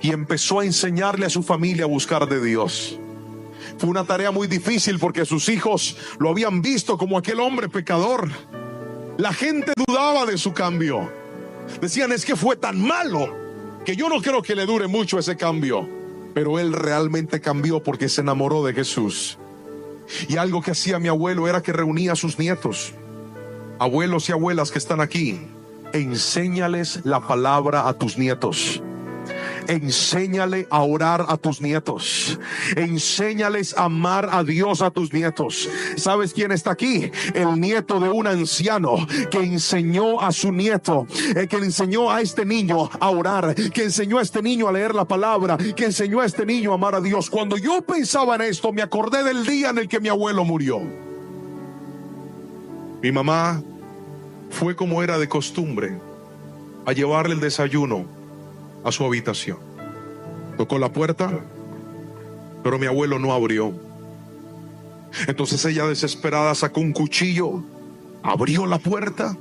y empezó a enseñarle a su familia a buscar de Dios. Fue una tarea muy difícil porque sus hijos lo habían visto como aquel hombre pecador. La gente dudaba de su cambio. Decían: es que fue tan malo que yo no creo que le dure mucho ese cambio. Pero él realmente cambió porque se enamoró de Jesús. Y algo que hacía mi abuelo era que reunía a sus nietos. Abuelos y abuelas que están aquí, enséñales la palabra a tus nietos. Enséñale a orar a tus nietos. Enséñales a amar a Dios a tus nietos. ¿Sabes quién está aquí? El nieto de un anciano que enseñó a su nieto, que enseñó a este niño a orar, que enseñó a este niño a leer la palabra, que enseñó a este niño a amar a Dios. Cuando yo pensaba en esto, me acordé del día en el que mi abuelo murió. Mi mamá fue, como era de costumbre, a llevarle el desayuno a su habitación. Tocó la puerta, pero mi abuelo no abrió. Entonces ella, desesperada, sacó un cuchillo, abrió la puerta,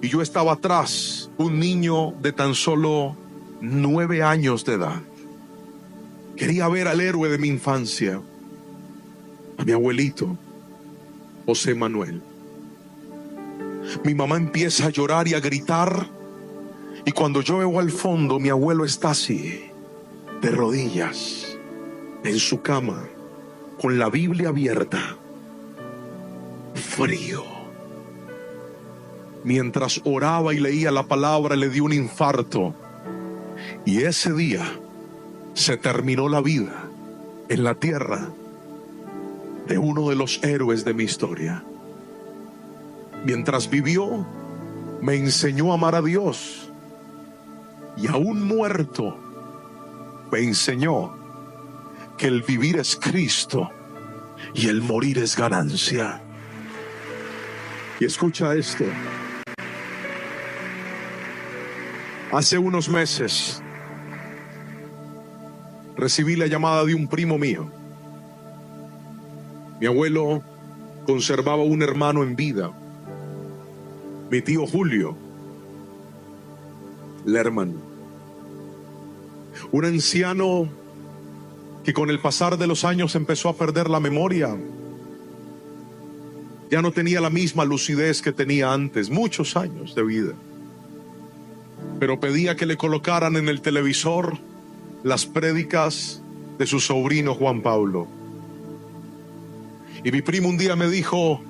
y yo estaba atrás, un niño de tan solo 9 años de edad. Quería ver al héroe de mi infancia, a mi abuelito, José Manuel. Mi mamá empieza a llorar y a gritar, y cuando yo veo al fondo, mi abuelo está así, de rodillas, en su cama, con la Biblia abierta. frío. Mientras oraba y leía la palabra, le dio un infarto. Y ese día se terminó la vida en la tierra de uno de los héroes de mi historia. Mientras vivió, me enseñó a amar a Dios. Y aún muerto, me enseñó que el vivir es Cristo y el morir es ganancia. Y escucha esto. Hace unos meses recibí la llamada de un primo mío. Mi abuelo conservaba un hermano en vida, mi tío Julio Lerman, un anciano que con el pasar de los años empezó a perder la memoria. Ya no tenía la misma lucidez que tenía antes, muchos años de vida. Pero pedía que le colocaran en el televisor las prédicas de su sobrino Juan Pablo. Y mi primo un día me dijo: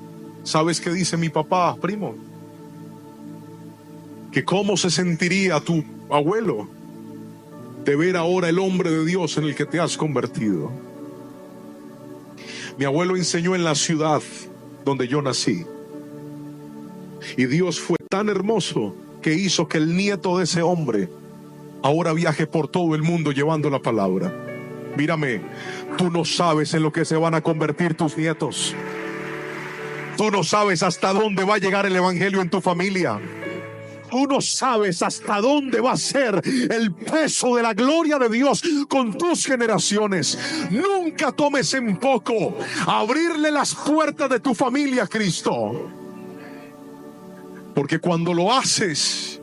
¿sabes qué dice mi papá, primo? Que cómo se sentiría tu abuelo de ver ahora el hombre de Dios en el que te has convertido. Mi abuelo enseñó en la ciudad donde yo nací. Y Dios fue tan hermoso que hizo que el nieto de ese hombre ahora viaje por todo el mundo llevando la palabra. Mírame, tú no sabes en lo que se van a convertir tus nietos. Tú no sabes hasta dónde va a llegar el evangelio en tu familia. Tú no sabes hasta dónde va a ser el peso de la gloria de Dios con tus generaciones. Nunca tomes en poco abrirle las puertas de tu familia a Cristo. Porque cuando lo haces,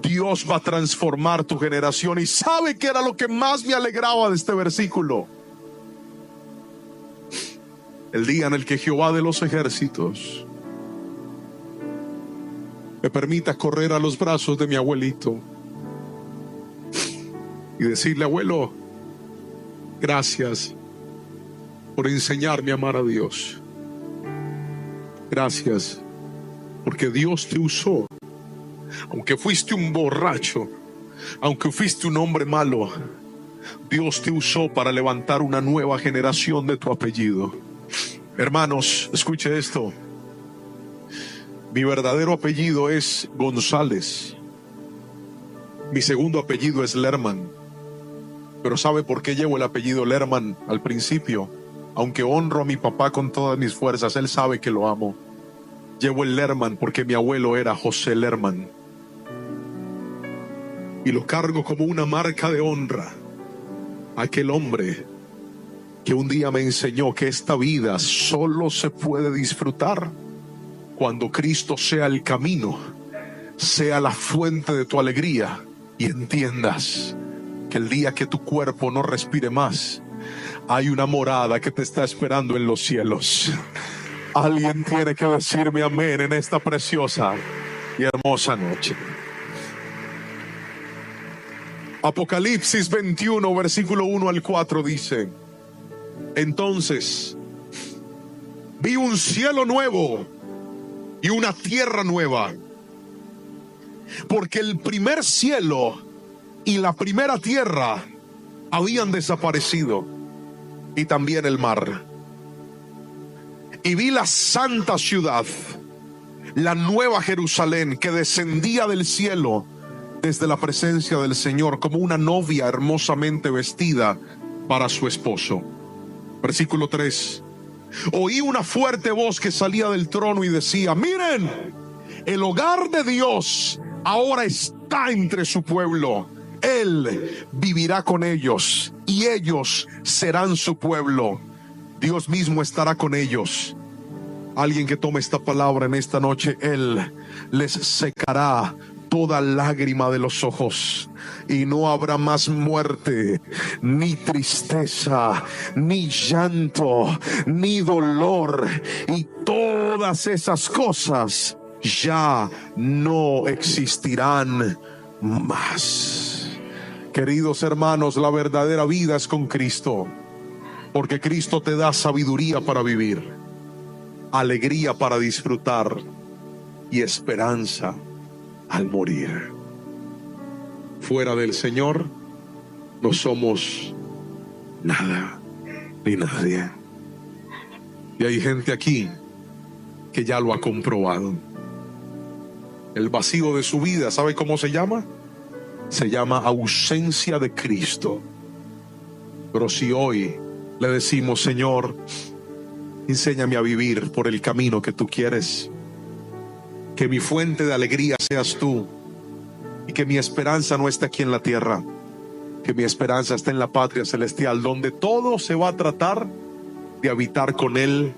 Dios va a transformar tu generación. Y ¿sabe qué era lo que más me alegraba de este versículo? El día en el que Jehová de los ejércitos me permita correr a los brazos de mi abuelito y decirle: abuelo, gracias por enseñarme a amar a Dios. Gracias porque Dios te usó. Aunque fuiste un borracho, aunque fuiste un hombre malo, Dios te usó para levantar una nueva generación de tu apellido. Hermanos, escuche esto. Mi verdadero apellido es González. Mi segundo apellido es Lerman. Pero ¿sabe por qué llevo el apellido Lerman al principio? Aunque honro a mi papá con todas mis fuerzas, él sabe que lo amo. Llevo el Lerman porque mi abuelo era José Lerman. Y lo cargo como una marca de honra a aquel hombre que un día me enseñó que esta vida solo se puede disfrutar cuando Cristo sea el camino, sea la fuente de tu alegría, y entiendas que el día que tu cuerpo no respire más, hay una morada que te está esperando en los cielos. Alguien tiene que decirme amén en esta preciosa y hermosa noche. Apocalipsis 21, versículo 1 al 4 dice: entonces vi un cielo nuevo y una tierra nueva, porque el primer cielo y la primera tierra habían desaparecido, y también el mar. Y vi la santa ciudad, la nueva Jerusalén, que descendía del cielo desde la presencia del Señor, como una novia hermosamente vestida para su esposo. Versículo 3. Oí una fuerte voz que salía del trono y decía: miren, el hogar de Dios ahora está entre su pueblo. Él vivirá con ellos y ellos serán su pueblo. Dios mismo estará con ellos. Alguien que tome esta palabra en esta noche: Él les secará toda lágrima de los ojos, y no habrá más muerte, ni tristeza, ni llanto, ni dolor, y todas esas cosas ya no existirán más. Queridos hermanos, la verdadera vida es con Cristo, porque Cristo te da sabiduría para vivir. alegría para disfrutar y esperanza al morir. Fuera del Señor no somos nada ni nadie. Y hay gente aquí que ya lo ha comprobado. El vacío de su vida, ¿sabe cómo se llama? Se llama ausencia de Cristo. Pero si hoy le decimos: Señor, enséñame a vivir por el camino que tú quieres, que mi fuente de alegría seas tú, y que mi esperanza no esté aquí en la tierra, que mi esperanza esté en la patria celestial, donde todo se va a tratar de habitar con Él